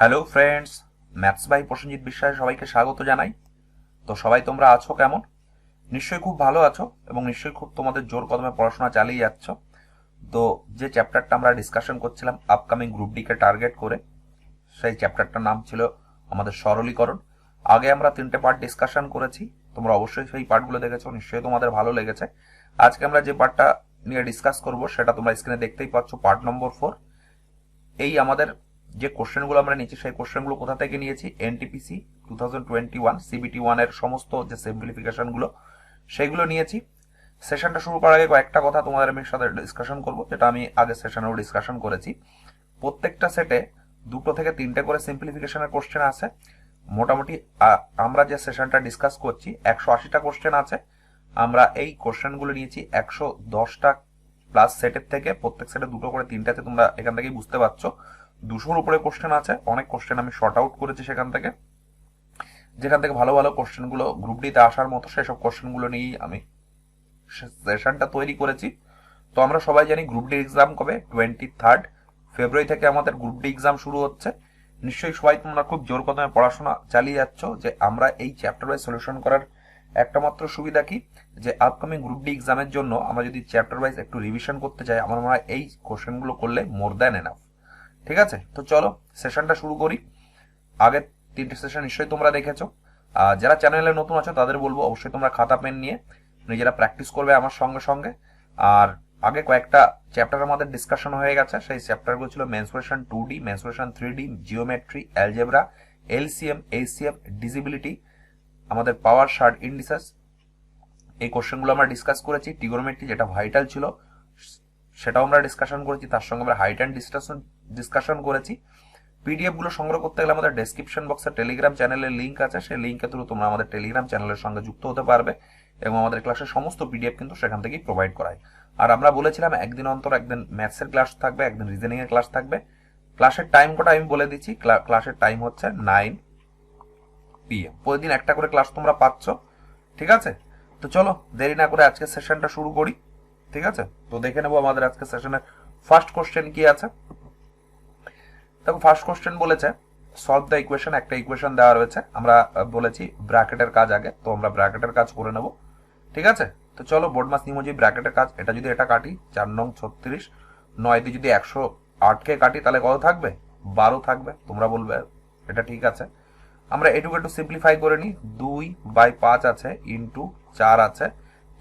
Hello friends, maths by Prosenjit Biswas সবাইকে স্বাগত জানাই। তো সবাই তোমরা আছো কেমন? নিশ্চয়ই খুব ভালো আছো এবং নিশ্চয়ই খুব তোমাদের জোর কদমে পড়াশোনা চালিয়ে যাচ্ছ। তো যে চ্যাপ্টারটা আমরা ডিসকাশন করছিলাম আপকামিং গ্রুপ ডি কে টার্গেট করে, সেই চ্যাপ্টারটার নাম ছিল আমাদের সরলীকরণ। আগে আমরা 3টে পার্ট ডিসকাশন করেছি, তোমরা অবশ্যই সেই পার্টগুলো দেখেছো, নিশ্চয়ই তোমাদের ভালো লেগেছে। আজকে আমরা যে পার্টটা নিয়ে ডিসকাস করব সেটা তোমরা স্ক্রিনে দেখতেই পাচ্ছ, পার্ট নম্বর 4। এই আমাদের যে কোশ্চেনগুলো আমরা নিয়েছি সেই কোশ্চেনগুলো কোথা থেকে নিয়েছি? এনটিপিসি 2021 সিবিটি 1 এর সমস্ত যে সিম্পলিফিকেশনগুলো সেইগুলো নিয়েছি। সেশনটা শুরু করার আগে কয়েকটা কথা তোমাদের আমি সাথে ডিসকাশন করব, যেটা আমি আগের সেশনেও ডিসকাশন করেছি। প্রত্যেকটা সেটে 2 থেকে 3টে করে সিম্পলিফিকেশনের কোশ্চেন আছে। মোটামুটি আমরা যে সেশনটা ডিসকাস করছি 180টা কোশ্চেন আছে। আমরা এই কোশ্চেনগুলো নিয়েছি 110টা প্লাস সেটের থেকে। প্রত্যেক সেটে 2 করে 3টাতে, তোমরা এখান থেকেই বুঝতে পারছো 200-র উপরে কোশ্চেন আছে। অনেক কোশ্চেন আমি শর্ট আউট করেছি সেখান থেকে, যেখান থেকে ভালো ভালো কোশ্চেনগুলো গ্রুপ ডিতে আসার মতো সেসব কোশ্চেনগুলো নিয়েই আমি সেশনটা তৈরি করেছি। তো আমরা সবাই জানি গ্রুপ ডি এক্সাম কবে? 23 ফেব্রুয়ারি থেকে আমাদের গ্রুপ ডি এক্সাম শুরু হচ্ছে। নিশ্চয়ই সবাই তোমরা খুব জোর কদমে পড়াশোনা চালিয়ে যাচ্ছ। যে আমরা এই চ্যাপ্টার ওয়াইজ সলিউশন করার একটা মাত্র সুবিধা কি, যে আপকামিং গ্রুপ ডি এক্সামের জন্য আমরা যদি চ্যাপ্টার ওয়াইজ একটু রিভিশন করতে চাই, আমার মনে হয় এই কোশ্চেনগুলো করলে মোর দ্যান এনাফ। ঠিক আছে, তো চলো সেশনটা শুরু করি। আগের 3টে সেশন নিশ্চয়ই তোমরা দেখেছো। যারা চ্যানেলে নতুন আছো তাদের বলবো অবশ্যই তোমরা খাতা পেন নিয়ে নিজেরা প্র্যাকটিস করবে আমার সঙ্গে সঙ্গে। আর আগে কয়েকটা চ্যাপ্টার আমাদের ডিসকাশন হয়ে গেছে। সেই চ্যাপ্টারগুলো ছিল mensuration 2D, mensuration 3D, geometry, algebra, LCM, HCF, disability, আমাদের পাওয়ার, শার্ট, ইন্ডিসেস। এই কোশ্চেনগুলো আমরা ডিসকাস করেছি। ট্রিগোনোমেট্রি যেটা ভাইটাল ছিল সেটাও আমরা ডিসকাশন করেছি। তার সঙ্গে আমরা হাইট অ্যান্ড ডিসকাশন করেছি। পিডিএফ গুলো সংগ্রহ করতে গেলে আমাদের ডেসক্রিপশন বক্সে টেলিগ্রাম চ্যানেলের লিঙ্ক আছে। সেই লিঙ্কের থ্রু তোমরা আমাদের টেলিগ্রাম চ্যানেলের সঙ্গে যুক্ত হতে পারবে এবং আমাদের ক্লাসের সমস্ত পিডিএফ কিন্তু সেখান থেকেই প্রোভাইড করায়। আর আমরা বলেছিলাম একদিন অন্তর একদিন ম্যাথসের ক্লাস থাকবে, একদিন রিজনিং এর ক্লাস থাকবে। ক্লাসের টাইম কটা আমি বলে দিচ্ছি। ক্লাসের টাইম হচ্ছে 9 PM। প্রতিদিন একটা করে ক্লাস তোমরা পাচ্ছ। ঠিক আছে, তো চলো দেরি না করে আজকের সেশনটা শুরু করি। ঠিক আছে, তো দেখে নেবো আমাদের আজকের সেশনের ফার্স্ট কোশ্চেন কি আছে। দেখো, ফার্স্ট কোশ্চেন বলেছে সলভ দ্য ইকুয়েশন। একটা ইকুয়েশন দেওয়া রয়েছে, আমরা বলেছি ব্র্যাকেটের কাজ আগে, তো আমরা ব্র্যাকেটের কাজ করে নেব। ঠিক আছে, তো চলো বোর্ডমাস নিমোজি ব্র্যাকেটের কাজ। এটা যদি এটা কাটি 4 নং 36, 9 দিয়ে যদি 108কে কাটি তাহলে কত থাকবে? 12 থাকবে। তোমরা বলবে এটা ঠিক আছে। আমরা এটুকু একটু সিম্পলিফাই করে নিই। 2/5 আছে, ইন্টু 4 আছে,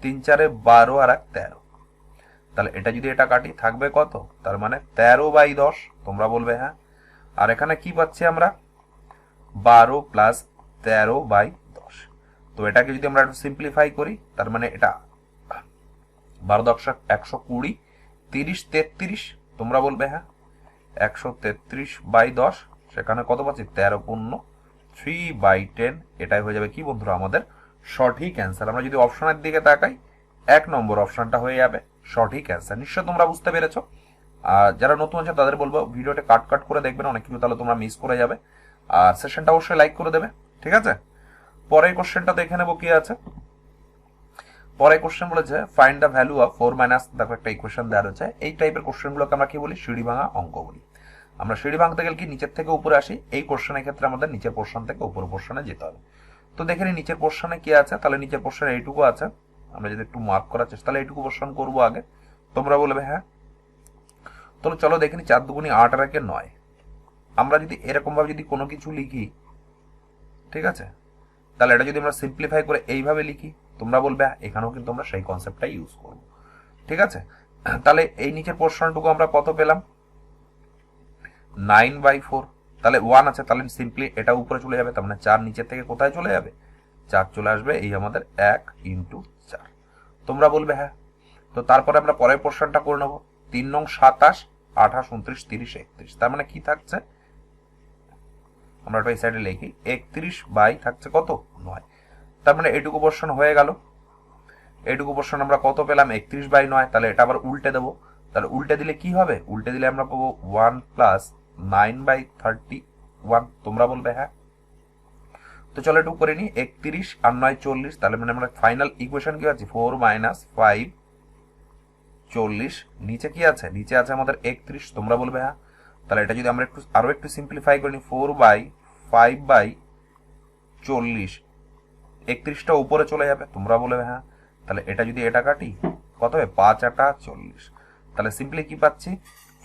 3 4 12 আর 1 13। তাহলে এটা যদি এটা কাটি থাকবে কত? তার মানে 13/10। তোমরা বলবে হ্যাঁ। আর এখানে কি পাচ্ছি আমরা? 12 প্লাস 13/10। তো এটাকে যদি আমরা একটু সিম্পলিফাই করি, তার মানে এটা 12 10 120, 30 33। তোমরা বলবে হ্যাঁ। 133/10, সেখানে কত পাচ্ছি? 13 পূর্ণ 3/10। এটাই হয়ে যাবে কি বন্ধুরা আমাদের সঠিক অ্যান্সার। আমরা যদি অপশনের দিকে তাকাই, 1 নম্বর অপশনটা হয়ে যাবে সঠিক অ্যান্সার। নিশ্চয় তোমরা বুঝতে পেরেছো। আর যারা নতুন আছে তাদের বলবো ভিডিওটা কাট করে দেখবেন, অনেক কিছু তাহলে তোমরা মিস করে যাবে। আর সেশনটা অবশ্যই লাইক করে দেবে। ঠিক আছে, পরের কোশ্চেনটা দেখে নেবো কি আছে। পরের কোশ্চেন বলেছে find the value of 4 minus, দেখো একটা ইকুয়েশন দেওয়া রয়েছে। এই টাইপের কোশ্চেনগুলোকে আমরা কি বলি? সিঁড়ি ভাঙা অঙ্ক বলি। আমরা সিঁড়ি ভাঙতে গেলে কি নিচের থেকে উপরে আসি, এই কোশ্চেনের ক্ষেত্রে আমাদের নিচের পোর্শন থেকে উপর পোর্শনে যেতে হবে। তো দেখে নিই নিচের পোর্শনে কি আছে। তাহলে নিচের পোর্শনে এইটুকু আছে। আমরা যদি একটু মার্ক করার চেষ্টা, তাহলে এইটুকু পোর্শন করবো আগে। তোমরা বলবে হ্যাঁ। তো চলো দেখে নিই। 4 2 8 আর 1 9। আমরা যদি এরকম ভাবে যদি কোনো কিছু লিখি, ঠিক আছে, তাহলে এটা যদি আমরা সিম্পলিফাই করে এইভাবে লিখি, তোমরা বলবে এখানেও কিন্তু আমরা সেই কনসেপ্টটাই ইউজ করব। ঠিক আছে, তাহলে এই নিচের পোর্শনটুকু আমরা কত পেলাম? 9/4। তাহলে 1 আছে, তাহলে সিম্পলি এটা উপরে চলে যাবে। তার মানে 4 নিচের থেকে কোথায় চলে যাবে? 4 চলে আসবে এই আমাদের 1 ইন্টু 4। তোমরা বলবে হ্যাঁ। তো তারপরে আমরা পরের পোর্শনটা করে নেবো। 3 নং 27, 28 29 30 31। তার মানে কি থাকছে? আমরা এই সাইডে লিখি 31 বাই থাকছে কত? 9। তার মানে এইটুকু পোর্শন হয়ে গেল। এইটুকু পোর্শন আমরা কত পেলাম? 31/9। তাহলে এটা আবার উল্টে দেবো। তাহলে উল্টে দিলে কি হবে? উল্টে দিলে আমরা পাবো 1 প্লাস 9/31। তোমরা বলবে হ্যাঁ। তো চলো একটু করে নিই। 31 আর 9 40। তাহলে মানে আমরা ফাইনাল ইকুয়েশন কি আছে? 4 মাইনাস 5 40। নিচে কি আছে? নিচে আছে আমাদের 31। তোমরা বলবে হ্যাঁ। তাহলে এটা যদি আমরা আরো একটু সিম্পলিফাই করি 4/5/40, 31টা উপরে চলে যাবে, তোমরা বলবে হ্যাঁ। তাহলে এটা যদি এটা কাটি কত হবে, 5×8 = 40। তাহলে সিম্পলি কি পাচ্ছি,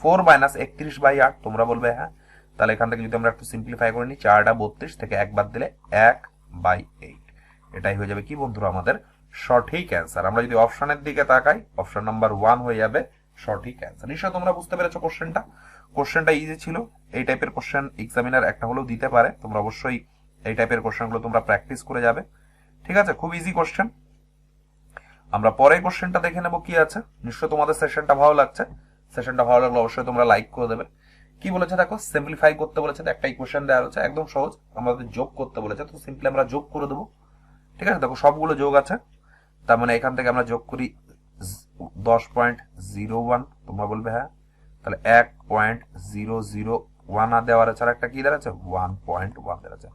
4 - 31/8, তোমরা বলবে হ্যাঁ। তাহলে এখান থেকে যদি আমরা একটু সিম্পলিফাই করে নিই, 4×32 থেকে 1 বাদ দিলে 1/8, এটাই হয়ে যাবে কি বন্ধুরা আমাদের সঠিক অ্যান্সার। আমরা যদি অপশনের দিকে তাকাই, অপশন নাম্বার 1 হয়ে যাবে সঠিক অ্যান্সার। নিশ্চয় তোমরা বুঝতে পেরেছো কোশ্চেনটা ইজি ছিল। এই টাইপের কোশ্চেন এক্সামিনার একটা হলেও দিতে পারে, তোমরা অবশ্যই এই টাইপের কোশ্চেনগুলো তোমরা প্র্যাকটিস করে যাবে। ঠিক আছে, খুব ইজি কোশ্চেন। আমরা পরের কোশ্চেনটা দেখে নেব কি আছে। নিশ্চয় তোমাদের সেশনটা ভালো লাগছে, সেশনটা ভালো লাগলে অবশ্যই তোমরা লাইক করে দেবে। কি বলেছে দেখো, সিম্পলিফাই করতে বলেছে, একটা ইকুয়েশন দেওয়া রয়েছে একদম সহজ, আমাদের যোগ করতে বলেছে, তো সিম্পলি আমরা যোগ করে দেবো। ঠিক আছে, দেখো সবগুলো যোগ আছে, তার মানে এখান থেকে আমরা যোগ করি 10.01, তোমরা বলবে হ্যাঁ। তাহলে 1.001 দেওয়ার আছে, আর একটা কি দাঁড়াচ্ছে 1.1 দাঁড়াচ্ছে।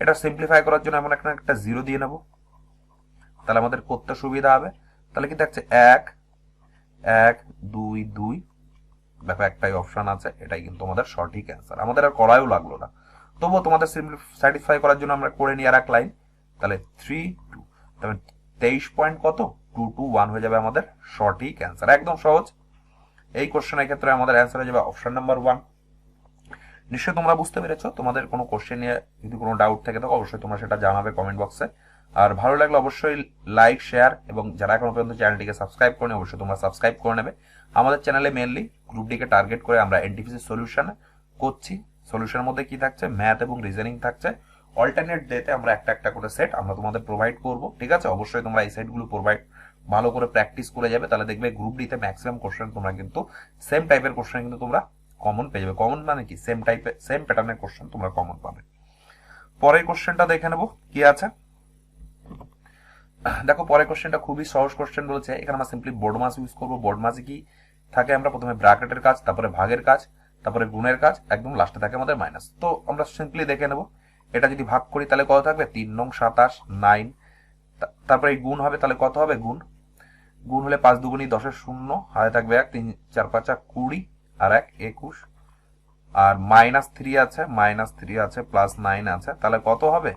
এটা সিম্পলিফাই করার জন্য এমন একটা জিরো দিয়ে নেব, তাহলে আমাদের করতে সুবিধা হবে। তাহলে কি দেখছে 1 1 2 2, দেখো একটাই অপশন আছে, এটাই কিন্তু আমাদের সঠিক অ্যান্সার। আমাদের আর করাও লাগলো না, তবুও তোমাদের স্যাটিসফাই করার জন্য আমরা করে নিই আর এক লাইন। তাহলে 3 2, তাহলে 23 পয়েন্ট কত 221 হয়ে যাবে আমাদের সঠিক অ্যান্সার। একদম সহজ। এই কোশ্চেনের ক্ষেত্রে আমাদের অ্যান্সার হয়ে যাবে অপশন নাম্বার 1। নিশ্চয়ই তোমরা বুঝতে পেরেছো। তোমাদের কোনো কোশ্চেন নিয়ে যদি কোনো ডাউট থাকে তো অবশ্যই তোমরা সেটা জানাবে কমেন্ট বক্সে। আর ভালো লাগলে অবশ্যই লাইক শেয়ার, এবং যারা এখনো পর্যন্ত চ্যানেলটিকে সাবস্ক্রাইব করেনি অবশ্যই তোমরা সাবস্ক্রাইব করে নেবে। আমাদের চ্যানেলে মেনলি গ্রুপ ডিকে টার্গেট করে আমরা এনটিপিসি সলিউশন করছি। সলিউশনের মধ্যে কি থাকছে, ম্যাথ এবং রিজনিং থাকছে। অল্টারনেট ডেতে আমরা একটা করে সেট আমরা তোমাদের প্রোভাইড করব। ঠিক আছে, অবশ্যই তোমরা এই সেটগুলো প্রোভাইড ভালো করে প্র্যাকটিস করে যাবে, তাহলে দেখবে গ্রুপ ডিতে ম্যাক্সিমাম কোশ্চেন তোমরা কিন্তু সেম টাইপের কোশ্চেন কিন্তু তোমরা কমন পেয়ে যাবে। কমন মানে কি, সেম টাইপের সেম প্যাটার্নের কোশ্চেন তোমরা কমন পাবে। পরের কোশ্চেনটা দেখে নেব কি আছে। দেখো পরের কোশ্চেনটা খুবই সহজ কোশ্চেন বলেছে। এখানে আমরা সিম্পলি বোর্ড মাস ইউজ করবো। বোর্ড মাসে কি থাকে, আমরা প্রথমে ব্র্যাকেটের কাজ, তারপরে ভাগের কাজ, তারপরে গুণের কাজ, একদম লাস্টে থাকে আমাদের মাইনাস। তো আমরা সিম্পলি দেখে নেব, এটা যদি ভাগ করি তাহলে কত থাকবে, 3 নং 27 9, তারপরে এই গুণ হবে, তাহলে কত হবে গুণ হলে 5 2 10 0, হাতে থাকবে 1, 3 4 5 20, আর 1 21, আর -3 আছে প্লাস 9 আছে, তাহলে কত হবে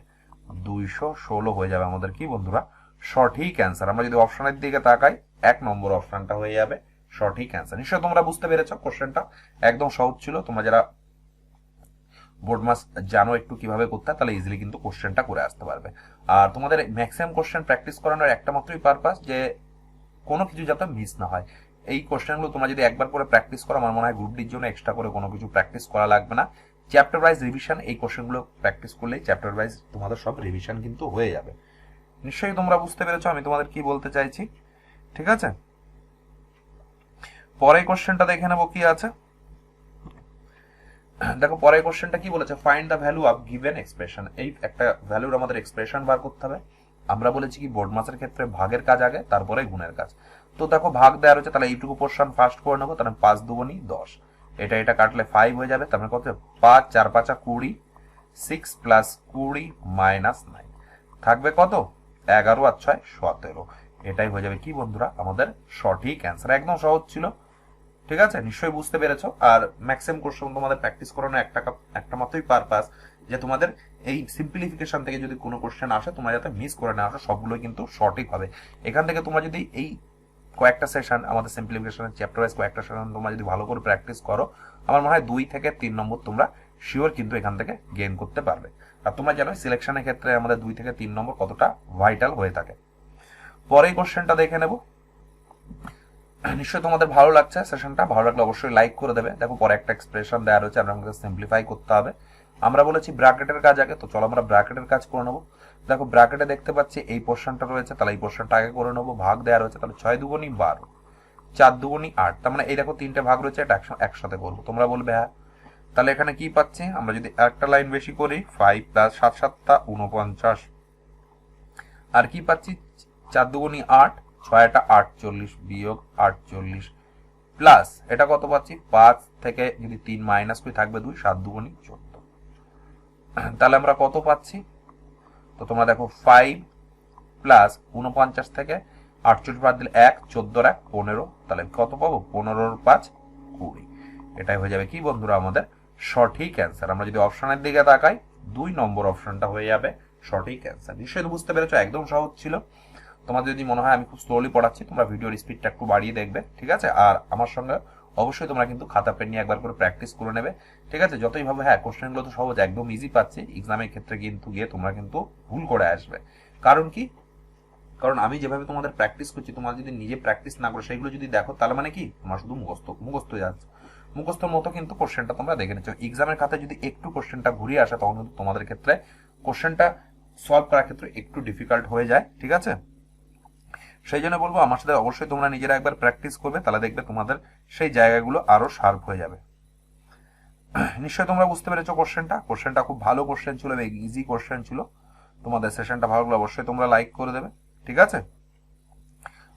216 হয়ে যাবে আমাদের কি বন্ধুরা সঠিক অ্যান্সার। আমরা যদি অপশনের দিকে তাকাই, 1 নম্বর অপশনটা হয়ে যাবে সঠিক অ্যান্সার। নিশ্চয়ই তোমরা বুঝতে পেরেছো কোশ্চেনটা একদম সহজ ছিল। তোমরা যারা বোর্ড মাস জানো একটু কিভাবে করতে হয়, তাহলে ইজিলি কিন্তু কোশ্চেনটা করে আসতে পারবে। আর তোমাদের ম্যাক্সিমাম কোশ্চেন প্র্যাকটিস করানোর একটা মাত্রই পারপাস, যে কোনো কিছু যাতে মিস না হয়। এই কোশ্চেনগুলো তোমরা যদি একবার করে প্র্যাকটিস করো, আমার মনে হয় গ্রুপ ডির জন্য এক্সট্রা করে কোনো কিছু প্র্যাকটিস করা লাগবে না। চ্যাপ্টার ওয়াইজ রিভিশন, এই কোশ্চেনগুলো প্র্যাকটিস করলেই চ্যাপ্টার ওয়াইজ তোমাদের সব রিভিশন কিন্তু হয়ে যাবে। নিশ্চয়ই তোমরা বুঝতে পেরেছো আমি তোমাদের কি বলতে চাইছি। ঠিক আছে, পরের কোশ্চেনটা দেখে নেবো কি আছে। দেখো পরের কোশ্চেনটা কি বলেছে, find the value of given expression. এই একটা ভ্যালুর আমাদের এক্সপ্রেশন বার করতে হবে। আমরা বলেছি কি বোর্ড মাসের ক্ষেত্রে ভাগের কাজ আগে, তারপরে গুণের কাজ। তো দেখো ভাগ দেওয়া রয়েছে, তাহলে এইটুকু পোর্শন ফার্স্ট করে নেবো। তাহলে 5 2 10, এটা কাটলে 5 হয়ে যাবে। তারপরে কত 5 4 5 20, 6 প্লাস 20 মাইনাস 9, থাকবে কত 11 আর 6 17। এটাই হয়ে যাবে কি বন্ধুরা আমাদের সঠিক অ্যান্সার। একদম সহজ ছিল। ঠিক আছে, নিশ্চয়ই বুঝতে পেরেছো। আর ম্যাক্সিমাম কোশ্চেন তোমাদের প্র্যাকটিস করানো একটা মাত্রই পারপাস, যে তোমাদের এই সিম্পলিফিকেশন থেকে যদি কোনো কোশ্চেন আসে তোমরা যাতে মিস করে না আসো, সবগুলোই কিন্তু সঠিক হবে। এখান থেকে তোমরা যদি এই কয়েকটা সেশন আমাদের সিম্পলিফিকেশনের চ্যাপ্টার ওয়াইজ কয়েকটা সেশন তোমরা যদি ভালো করে প্র্যাকটিস করো, আমার মনে হয় 2 থেকে 3 নম্বর তোমরা শিওর কিন্তু এখান থেকে গেইন করতে পারবে। আর তোমরা জানো সিলেকশনের ক্ষেত্রে আমাদের 2 থেকে 3 নম্বর কতটা ভাইটাল হয়ে থাকে। পরের কোশ্চেনটা দেখে নেব। নিশ্চয়ই তোমাদের ভালো লাগছে সেশনটা, ভালো লাগলে অবশ্যই লাইক করে দেবে। দেখো পরে একটা এক্সপ্রেশন দেওয়া রয়েছে, আমাদের সিম্পলিফাই করতে হবে। আমরা বলেছি ব্র্যাকেটের কাজ আগে, তো চলো আমরা ব্র্যাকেটের কাজ করে নেবো। দেখো ব্র্যাকেটে দেখতে পাচ্ছি এই পোর্শনটা রয়েছে, তাহলে এই পোর্শনটা আগে করে নেবো। ভাগ দেওয়া রয়েছে, তাহলে 6 2 12, 4 2 8, তার মানে এই দেখো 3টে ভাগ রয়েছে, এটা একসাথে করবো। তোমরা বলবে হ্যাঁ। তাহলে এখানে কি পাচ্ছি, আমরা যদি একটা লাইন বেশি করি 5 প্লাস 7 7 49, আর কি পাচ্ছি 4 2 8, 6 48 বিয়োগ 48, প্লাস এটা কত পাচ্ছি 5 থেকে যদি 3 মাইনাস করে থাকবে 2, 7 2 14। তাহলে আমরা কত পাচ্ছি, তো তোমরা দেখো 5 প্লাস 49 থেকে 48 বাদ দিলে 1, 14 1 15, তাহলে কত পাবো 15 5 20। এটাই হয়ে যাবে কি বন্ধুরা আমাদের সঠিক অ্যান্সার। আমরা যদি অপশনের দিকে তাকাই 2 নম্বর অপশনটা হয়ে যাবে সঠিক অ্যান্সার। নিশ্চয়ই তো বুঝতে পেরেছো, একদম সহজ ছিল। তোমাদের যদি মনে হয় আমি খুব স্লোলি পড়াচ্ছি, তোমরা ভিডিওর স্পিডটা একটু বাড়িয়ে দেখবে, ঠিক আছে? আর আমার সঙ্গে অবশ্যই তোমরা কিন্তু খাতা পেন নিয়ে একবার করে প্র্যাকটিস করে নেবে, ঠিক আছে? যতই ভাবে হ্যাঁ কোশ্চেনগুলো তো সহজ, একদম ইজি পাচ্ছি, এক্সামের ক্ষেত্রে কিন্তু গিয়ে তোমরা কিন্তু ভুল করে আসবে। কারণ কি? কারণ আমি যেভাবে তোমাদের প্র্যাকটিস করছি, তোমরা যদি নিজে প্র্যাকটিস না করো, সেগুলো যদি দেখো, তাহলে মানে কি তোমার শুধু মুখস্থ হয়ে যাচ্ছে। মুখস্থর মতো কিন্তু কোশ্চেনটা তোমরা দেখে নিচ্ছ। এক্সামের খাতায় যদি একটু কোশ্চেনটা ঘুরিয়ে আসে, তখন কিন্তু তোমাদের ক্ষেত্রে কোশ্চেনটা সলভ করার ক্ষেত্রে একটু ডিফিকাল্ট হয়ে যায়, ঠিক আছে? সেই জন্য বলবো আমার সাথে অবশ্যই তোমরা নিজেরা একবার প্র্যাকটিস করবে, তাহলে দেখবে তোমাদের সেই জায়গাগুলো আরো শার্প হয়ে যাবে। নিশ্চয়ই তোমরা বুঝতে পেরেছো কোশ্চেনটা খুব ভালো কোশ্চেন ছিল, ইজি কোশ্চেন ছিল। তোমাদের সেশনটা ভালো লাগলে অবশ্যই তোমরা লাইক করে দেবে, ঠিক আছে?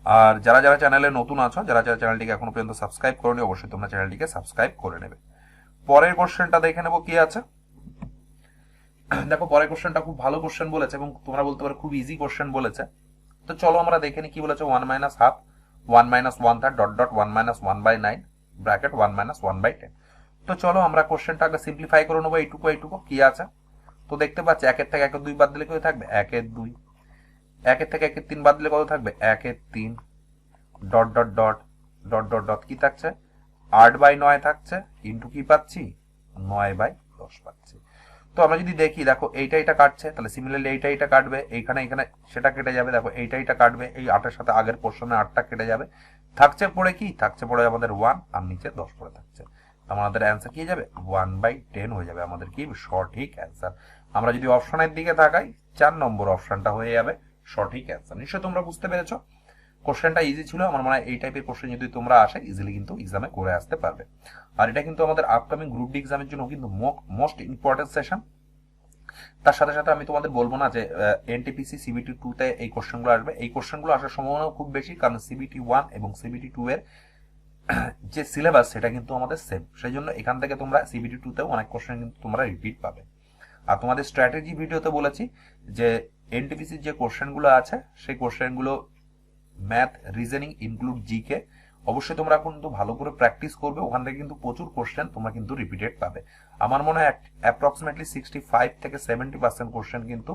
আর যারা যারা চ্যানেলে নতুন আছো, যারা যারা চ্যানেলটিকে এখনো পর্যন্ত সাবস্ক্রাইব করোনি, অবশ্যই তোমরা চ্যানেলটিকে সাবস্ক্রাইব করে নেবে। পরের কোশ্চেনটা দেখে নেবো কি আছে। দেখো পরের কোশ্চেনটা খুব ভালো কোশ্চেন বলেছে, এবং তোমরা বলতে পারো খুব ইজি কোশ্চেন বলেছে। তো চলো আমরা দেখে নিই কি বলেছে। 1 minus half 1 minus 1/3 dot dot 1 minus 1/9 bracket 1 minus 1/10। তো চলো আমরা কোশ্চেনটা আগে সিম্পলিফাই করে নেবো। এইটুকু কি আছে। তো দেখতে পাচ্ছি 1 থেকে 1 2 বাদ দিলে কত থাকবে? 1 2। 1 থেকে 1 3 বাদ দিলে কত থাকবে? 1 3 dot dot dot dot dot dot কি থাকছে? 8/9 থাকছে, ইন্টু কি পাচ্ছি? 9/10 পাচ্ছি। তো আমরা যদি দেখি, দেখো এইটা কাটছে, তাহলে সিমিলারলি এইটা কাটবে, এইখানে সেটা কেটে যাবে। দেখো এইটা কাটবে, এই 8-এর সাথে আগের পোর্শনে 8টা কেটে যাবে। থাকছে পড়ে কি? থাকছে পড়ে আমাদের 1, আর নিচে 10 পড়ে থাকছে। আমাদের অ্যান্সার কি যাবে? 1/10 হয়ে যাবে আমাদের কি সঠিক অ্যান্সার। আমরা যদি অপশনের দিকে তাকাই, 4 নম্বর অপশনটা হয়ে যাবে সঠিক অ্যান্সার। নিশ্চয়ই তোমরা বুঝতে পেরেছো কোশ্চেনটা ইজি ছিল। আমার মনে হয় এই টাইপের কোশ্চেন যদি তোমরা আসে, ইজিলি কিন্তু এক্সামে করে আসতে পারবে। আর এটা কিন্তু আমাদের আপকামিং গ্রুপ ডি এক্সামের জন্য কিন্তু মোস্ট ইম্পর্টেন্ট সেশন। তার সাথে সাথে আমি তোমাদের বলবো না যে এনটিপিসি সিবিটি 2 তে এই কোশ্চেনগুলো আসবে। এই কোশ্চেনগুলো আসার সম্ভাবনা খুব বেশি, কারণ সিবিটি 1 এবং সিবিটি 2 এর যে সিলেবাস সেটা কিন্তু আমাদের সেম। সেই জন্য এখান থেকে তোমরা সিবিটি 2 তেও অনেক কোশ্চেন কিন্তু তোমরা রিপিট পাবে। আর তোমাদের স্ট্র্যাটেজি ভিডিওতে বলেছি যে এনটিপিসির যে কোশ্চেনগুলো আছে, সেই কোশ্চেনগুলো ম্যাথ, রিজনিং ইনক্লুড জিকে অবশ্যই তোমরা কিন্তু ভালো করে প্র্যাকটিস করবে। ওখান থেকে কিন্তু প্রচুর কোশ্চেন তোমরা কিন্তু রিপিটেড পাবে। আমার মনে হয় অ্যাপ্রক্সিমেটলি 65 থেকে 70% কোশ্চেন কিন্তু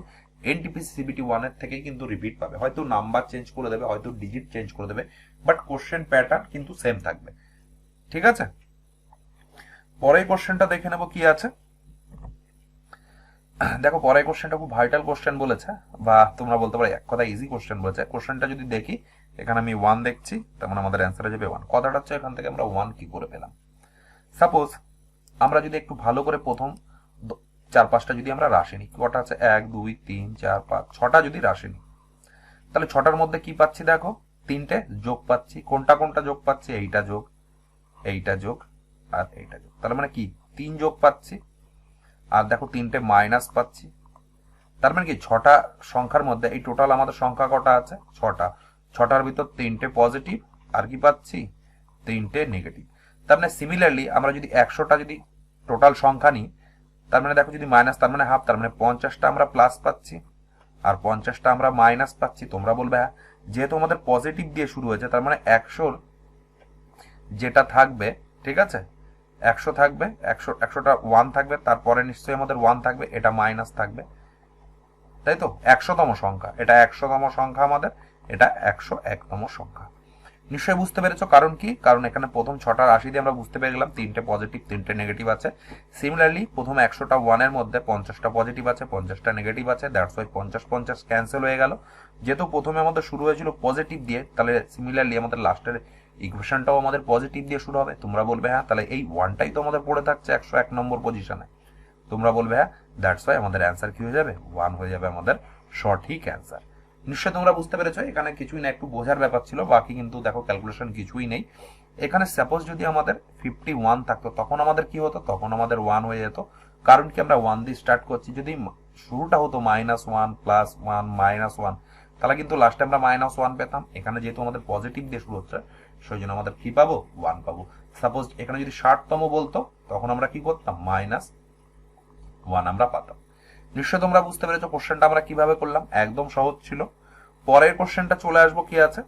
এনটিপিসি সিবিটি 1 এর থেকেই কিন্তু রিপিট পাবে। হয়তো নাম্বার চেঞ্জ করে দেবে, হয়তো ডিজিট চেঞ্জ করে দেবে, বাট কোশ্চেন প্যাটার্ন কিন্তু সেম থাকবে, ঠিক আছে? পরের কোশ্চেনটা দেখে নেব কি আছে। দেখো পরের কোশ্চেনটা খুব ভাইটাল কোশ্চেন বলেছে, বা তোমরা বলতে পারো এক কথা ইজি কোশ্চেন বলেছে। কোশ্চেনটা যদি দেখি, এখানে আমি 1 দেখছি, তার মানে আমাদের অ্যান্সার হয়ে যাবে 1। কথাটা হচ্ছে এখান থেকে আমরা 1 কি করে পেলাম। সাপোজ আমরা যদি একটু ভালো করে প্রথম 4-5টা যদি আমরা রাশি নিই, কটা আছে? 1 2 3 4 5 6টা যদি রাশি নিই, তাহলে 6টার মধ্যে কি পাচ্ছি? দেখো 3টে যোগ পাচ্ছি। কোনটা কোনটা যোগ পাচ্ছি? এইটা যোগ, এইটা যোগ, আর এইটা যোগ। তাহলে মানে কি 3 যোগ পাচ্ছি। আর দেখো 3টে মাইনাস পাচ্ছি। তার মানে কি 6টা সংখ্যার মধ্যে এই টোটাল আমাদের সংখ্যা কটা আছে? 6টা। 6টার ভিতর 3টে পজিটিভ, আর কি পাচ্ছি? 3টে নেগেটিভ। তার মানে সিমিলারলি আমরা যদি 100টা যদি টোটাল সংখ্যা নিই, তার মানে দেখো যদি মাইনাস, তার মানে হাফ, তার মানে 50টা আমরা প্লাস পাচ্ছি, আর 50টা আমরা মাইনাস পাচ্ছি। তোমরা বলবে হ্যাঁ, যেহেতু আমাদের পজিটিভ দিয়ে শুরু হয়েছে, তার মানে 100র যেটা থাকবে, ঠিক আছে, 100 থাকবে, 100টা 1 থাকবে, তারপরে নিশ্চয়ই আমাদের 1 থাকবে, এটা মাইনাস থাকবে, তাই তো? 100তম সংখ্যা, এটা 100তম সংখ্যা আমাদের, এটা 101তম সংখ্যা। নিশ্চয়ই বুঝতে পেরেছো কারণ কি? কারণ এখানে প্রথম 6টা রাশি দিয়ে আমরা বুঝতে পেরে গেলাম 3টে পজিটিভ 3টে নেগেটিভ আছে। সিমিলারলি প্রথম 100টা 1 এর মধ্যে 50টা পজিটিভ আছে, 50টা নেগেটিভ আছে, দ্যাটস ওয়াই 50-50 ক্যান্সেল হয়ে গেল। যেহেতু প্রথমে আমাদের শুরু হয়েছিল পজিটিভ দিয়ে, তাহলে সিমিলারলি আমাদের লাস্টের ইকুয়েশনটাও আমাদের পজিটিভ দিয়ে শুরু হবে। তোমরা বলবে হ্যাঁ, তাহলে এই 1টাই তো আমাদের পড়ে থাকছে 101 নম্বর পজিশনে। তোমরা বলবে হ্যাঁ, দ্যাটস ওয়াই আমাদের অ্যান্সার কি হয়ে যাবে? 1 হয়ে যাবে আমাদের সঠিক অ্যান্সার। নিশ্চয়ই তোমরা বুঝতে পেরেছো, এখানে কিছুই না, একটু বোঝার ব্যাপার ছিল, বাকি কিন্তু দেখো ক্যালকুলেশন কিছুই নেই। এখানে সাপোজ যদি আমাদের 51 থাকতো, তখন আমাদের কি হতো? তখন আমাদের 1 হয়ে যেত। কারণ কি আমরা 1 দিয়ে স্টার্ট করছি। যদি শুরুটা হতো -1 +1 -1, তাহলে কিন্তু লাস্টে আমরা -1 পেতাম। এখানে যেহেতু আমাদের পজিটিভ দিয়ে শুরু হচ্ছে, সেই জন্য আমাদের কি পাবো? 1 পাবো। সাপোজ এখানে যদি 60তম বলতো, তখন আমরা কি করতাম? -1 আমরা পাতাম। নিশ্চয় তোমরা বুঝতে পেরেছো কোশ্চেনটা আমরা কিভাবে করলাম, একদম সহজ ছিল। পরের কোশ্চেনটা চলে আসবো কি আছে।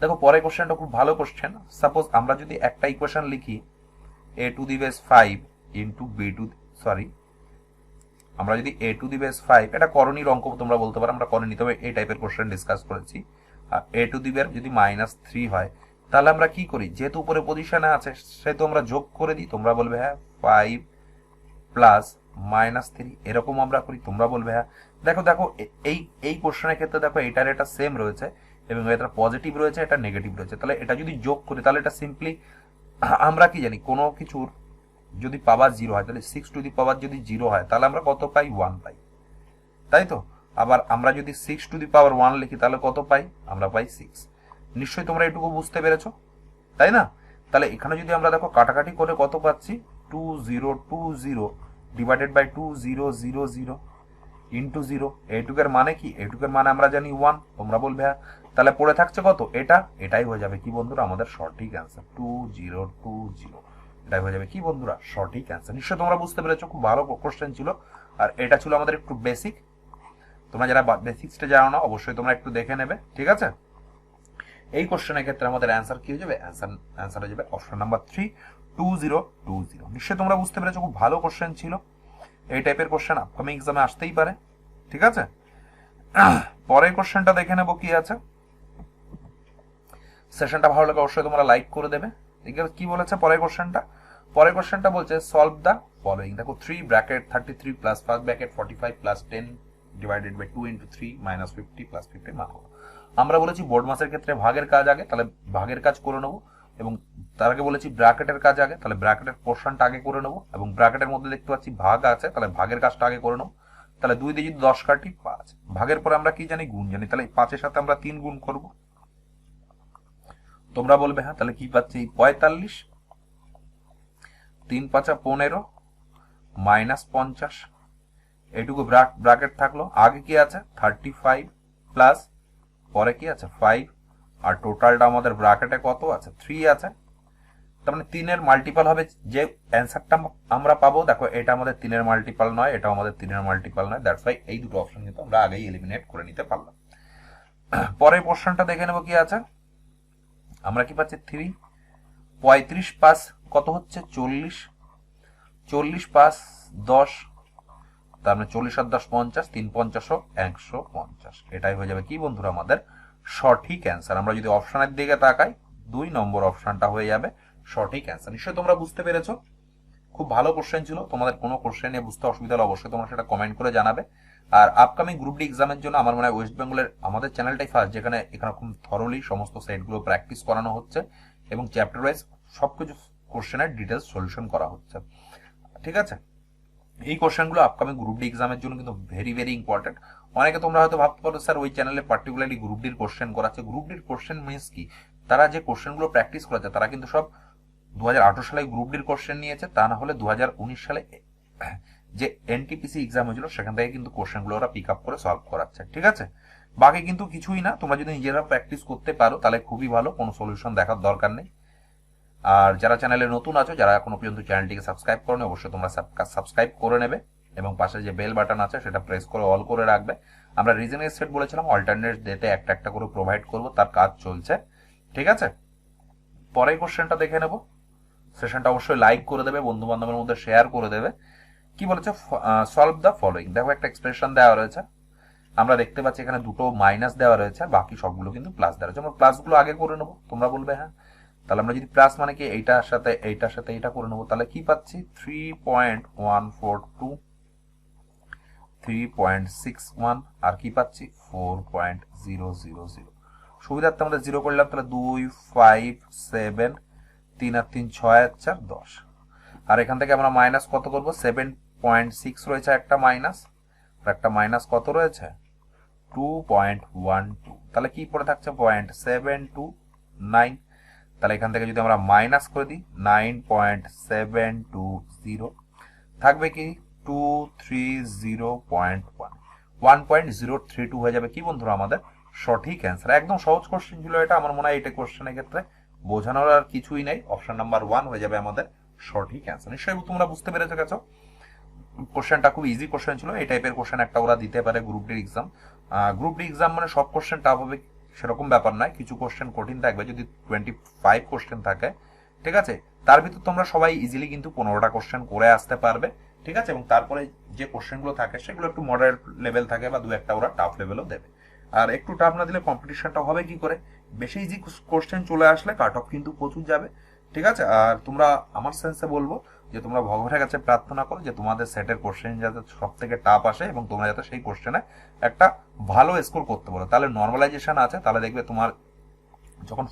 দেখো পরের কোশ্চেনটা খুব ভালো কোশ্চেন। সাপোজ আমরা যদি একটা ইকুয়েশন লিখি, a to the base 5 into B two, sorry, আমরা যদি a টু দি বেস 5, এটা করণীর অঙ্ক তোমরা বলতে পারো, আমরা করিনি, তবে এই টাইপের কোশ্চেন ডিসকাস করেছি। আর a টু দি বেস যদি -3 হয়, তাহলে আমরা কি করি, যেহেতু উপরে পজিশনে আছে সেহেতু আমরা যোগ করে দিই। তোমরা বলবে হ্যাঁ 5 প্লাস -3, এরকম আমরা করি। তোমরা বলবে হ্যাঁ। দেখো দেখো এই কোশ্চেনের ক্ষেত্রে দেখো এটার এটা সেম রয়েছে এবং এটা পজিটিভ রয়েছে, এটা নেগেটিভ রয়েছে। তাহলে এটা যদি যোগ করি তাহলে এটা সিম্পলি, আমরা কি জানি কোনো কিছুর যদি পাওয়ার 0 হয়, তাহলে 6 টু দি পাওয়ার যদি 0 হয় তাহলে আমরা কত পাই, 1 পাই, তাই তো। আবার আমরা যদি 6 টু দি পাওয়ার 1 লিখি তাহলে কত পাই, আমরা পাই 6। নিশ্চয়ই তোমরা এটুকু বুঝতে পেরেছো, তাই না? তাহলে এখানে যদি আমরা দেখো কাটাকাটি করে কত পাচ্ছি, 2020 ডিভাইডেড বাই 2000 ইন্টু 0। এইটুকের মানে কি, এইটুকের মানে আমরা জানি 1। তোমরা বলবে হ্যাঁ। তাহলে পড়ে থাকছে কত, এটাই হয়ে যাবে কি বন্ধুরা আমাদের সঠিক অ্যান্সার, 2020। এটাই হয়ে যাবে কি বন্ধুরা সঠিক অ্যান্সার। নিশ্চয়ই তোমরা বুঝতে পেরেছো, খুব ভালো কোশ্চেন ছিল। আর এটা ছিল আমাদের একটু বেসিক। তোমরা যারা বেসিক্সটা জানো না অবশ্যই তোমরা একটু দেখে নেবে, ঠিক আছে। এই কোশ্চেনের ক্ষেত্রে আমাদের অ্যান্সার কি হয়ে যাবে, অ্যান্সার হয়ে যাবে অপশন নাম্বার 3, 2020। নিশ্চয়ই তোমরা বুঝতে পেরেছো, খুব ভালো কোশ্চেন ছিল। এই টাইপের কোশ্চেন আপকামিং এক্সামে আসতেই পারে, ঠিক আছে। পরের কোশ্চেনটা দেখে নেবো কি আছে। সেশনটা ভালো লাগে অবশ্যই তোমরা লাইক করে দেবে। ঠিক আছে, কি বলেছে পরের কোশ্চেনটা? পরের কোশ্চেনটা বলছে সলভ দ্য ফলোইং। দেখো 3 bracket 33 plus first bracket 45 plus 10 divided by 2 into 3 minus 50 plus 50 মান করো। আমরা বলেছি বোর্ড মাসের ক্ষেত্রে ভাগের কাজ আগে, তাহলে ভাগের কাজ করে নেবো। এবং তার আগে বলেছি ব্র্যাকেটের কাজ আগে, তাহলে ব্র্যাকেটের পোর্শনটা আগে করে নেবো। এবং ব্র্যাকেটের মধ্যে দেখতে পাচ্ছি ভাগ আছে, তাহলে ভাগের কাজটা আগে করে নেবো। তাহলে 2 দিয়ে যদি 10 কাটি 5, ভাগের পরে আমরা কি জানি, গুণ জানি। তাহলে 5-এর সাথে আমরা 3 গুণ করবো। তোমরা বলবে হ্যাঁ, তাহলে কি পাচ্ছি, 45, 3 5 15 মাইনাস 50। এইটুকু ব্র্যাকেট থাকলো। আগে কি আছে 35 প্লাস পরে কি আছে 5, আর টোটালটা আমাদের ব্র্যাকেটে কত আছে 3 আছে। তার মানে 3-এর মাল্টিপাল হবে যে অ্যান্সারটা আমরা পাবো। দেখো এটা আমাদের 3-এর মাল্টিপাল নয়, এটা আমাদের 3-এর মাল্টিপাল নয়। দ্যাটস ওয়াই এই দুটো অপশন কিন্তু আমরা আগেই এলিমিনেট করে নিতে পারলাম। পরের পোর্শনটা দেখে নেবো কি আছে। আমরা কি পাচ্ছি 3, 35 পাস কত হচ্ছে 40, 40 পাস 10, তার মানে 40 আর 10 50, 3 50 150। এটাই হয়ে যাবে কি বন্ধুরা আমাদের সঠিক অ্যান্সার। আমরা যদি অপশনের দিকে তাকাই 2 নম্বর অপশনটা হয়ে যাবে সঠিক অ্যান্সার। নিশ্চয়ই তোমরা বুঝতে পেরেছো, খুব ভালো কোশ্চেন ছিল। তোমাদের কোনো কোশ্চেন নিয়ে বুঝতে অসুবিধা হলে অবশ্যই তোমরা সেটা কমেন্ট করে জানাবে। আর আপকামিং গ্রুপ ডি এক্সামের জন্য আমার মনে হয় ওয়েস্ট বেঙ্গলের আমাদের চ্যানেলটাই ফার্স্ট, যেখানে এখানে খুব থরলি সমস্ত সেটগুলো প্র্যাকটিস করানো হচ্ছে এবং চ্যাপ্টার ওয়াইজ সবকিছু কোশ্চেনের ডিটেলস সলিউশন করা হচ্ছে, ঠিক আছে। এই কোশ্চেনগুলো আপকামিং গ্রুপ ডি এক্সামের জন্য কিন্তু ভেরি ভেরি ইম্পর্টেন্ট। অনেকে তোমরা হয়তো ভাবতে পারো স্যার ওই চ্যানেলে পার্টিকুলারলি গ্রুপ ডির কোশ্চেন করাচ্ছে। গ্রুপ ডির কোশ্চেন মিনস কি, তারা যে কোশ্চেনগুলো প্র্যাকটিস করাচ্ছে তারা কিন্তু সব 2018 সালে গ্রুপ ডির কোশ্চেন নিয়েছে, তা না হলে 2019 সালে যে এনটিপিসি এক্সাম হয়েছিল সেখান থেকে কিন্তু কোশ্চেনগুলো ওরা পিক আপ করে সলভ করাচ্ছে, ঠিক আছে। বাকি কিন্তু কিছুই না, তোমরা যদি নিজেরা প্র্যাকটিস করতে পারো তাহলে খুবই ভালো, কোনো সলিউশন দেখার দরকার নেই। আর যারা চ্যানেলে নতুন আছো, যারা এখনো পর্যন্ত চ্যানেলটিকে সাবস্ক্রাইব করো, অবশ্যই তোমরা সাবস্ক্রাইব করে নেবে এবং পাশে যে বেল বাটন আছে সেটা প্রেস করে অল করে রাখবে। আমরা রিজনিং সেট বলেছিলাম অল্টারনেট ডেতে একটা একটা করে প্রোভাইড করব, তার কাজ চলছে, ঠিক আছে। পরের কোশ্চেনটা দেখে নেব। সেশনটা অবশ্যই লাইক করে দেবে, বন্ধু বান্ধবের মধ্যে শেয়ার করে দেবে। কি বলেছে, সলভ দ্য ফলোইং। দেখো একটা এক্সপ্রেশন দেওয়া রয়েছে, আমরা দেখতে পাচ্ছি এখানে দুটো মাইনাস দেওয়া রয়েছে, বাকি সবগুলো কিন্তু প্লাস দেওয়া রয়েছে। আমরা প্লাসগুলো আগে করে নেবো। তোমরা বলবে হ্যাঁ, তাহলে আমরা যদি প্লাস মানে কি এইটার সাথে এইটা করে নেবো, তাহলে কি পাচ্ছি 3.142, 3.61, আর কি পাচ্ছি 4.000। সুবিধার্থে আমাদের 0 করলাম, তাহলে 2 5 7, 3 আর 3 6 আর 4 10। আর এখান থেকে আমরা মাইনাস কত করবো, 7.6 রয়েছে একটা মাইনাস, আর একটা মাইনাস কত রয়েছে 2.12। তাহলে কি পড়ে থাকছে 0.729। তাহলে এখান থেকে যদি আমরা মাইনাস করে দিই 9.720, থাকবে কি 230.1, 1.032 হয়ে যাবে কি বন্ধুরা আমাদের সঠিক অ্যান্সার। একদম সহজ কোশ্চেন ছিল এটা, আমার মনে হয় এটা কোশ্চেনের ক্ষেত্রে বোঝানোর আর কিছুই নেই। অপশন নাম্বার 1 হয়ে যাবে আমাদের সঠিক অ্যান্সার। নিশ্চয়ই তোমরা বুঝতে পেরেছো গেছো, কোশ্চেনটা খুব ইজি কোশ্চেন ছিল। এই টাইপের কোশ্চেন একটা ওরা দিতে পারে group D exam. Group D exam মানে সব কোশ্চেন টাফ হবে সেরকম ব্যাপার নয়, কিছু কোশ্চেন কঠিন থাকবে। যদি 25 কোশ্চেন থাকে, ঠিক আছে, তার ভিতর তোমরা সবাই ইজিলি কিন্তু 15টা কোশ্চেন করে আসতে পারবে, ঠিক আছে। এবং তারপরে যে কোশ্চেনগুলো থাকে সেগুলো একটু মডারেট লেভেল থাকে বা দু একটা ওরা টাফ লেভেলও দেবে। আর একটু টাফ না দিলে কম্পিটিশনটা হবে কি করে? বেশি ইজি কোশ্চেন চলে আসলে কাট অফ কিন্তু প্রচুর যাবে, ঠিক আছে। আর তোমরা আমার সেন্সে বলবো যে তোমরা ভগবানের কাছে প্রার্থনা করো যে তোমাদের সেটের কোশ্চেন যাতে সব থেকে টাফ আসে এবং তোমরা যাতে সেই কোশ্চেনে একটা ভালো স্কোর করতে পারো। তাহলে নর্মালাইজেশন আছে, তাহলে দেখবে তোমার যখন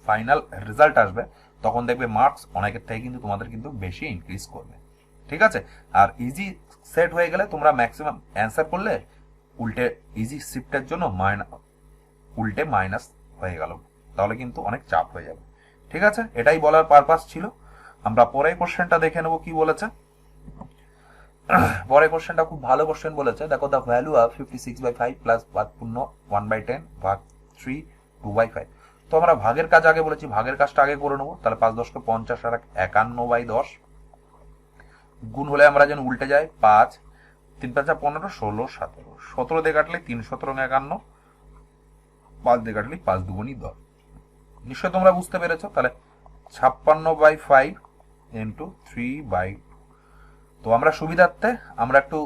ফাইনাল রেজাল্ট আসবে তখন দেখবে মার্কস অনেকের থেকে কিন্তু তোমাদের কিন্তু বেশি ইনক্রিজ করবে, ঠিক আছে। আর ইজি সেট হয়ে গেলে তোমরা ম্যাক্সিমাম অ্যান্সার করলে উল্টে ইজি শিফটের জন্য উল্টে মাইনাস হয়ে গেল, তাহলে কিন্তু অনেক চাপ হয়ে যাবে, ঠিক আছে। এটাই বলার পারপাস ছিল। আমরা পরের কোশ্চেনটা দেখে নেবো কি বলেছে। পরের কোশ্চেনটা খুব ভালো কোশ্চেন বলেছে, দেখো দ্য ভ্যালু অফ 56/5 প্লাস 1/10 ভাগ 3 2/5। তো আমরা ভাগের কাজ আগে বলেছি, ভাগের কাজটা আগে করে নেবো। তাহলে 5 10 কে 50 আর 51/10 গুণ হলে আমরা যেন উল্টে যাই 5 3 5 15 16 17 17 দিয়ে কাটলে 3 17 51, 5 দিয়ে কাটলে 5 দুগুণী 10। নিশ্চয় তোমরা বুঝতে পেরেছো। তাহলে 56/5 ইন্টু 3/2। তো আমরা সুবিধার্থে আমরা একটু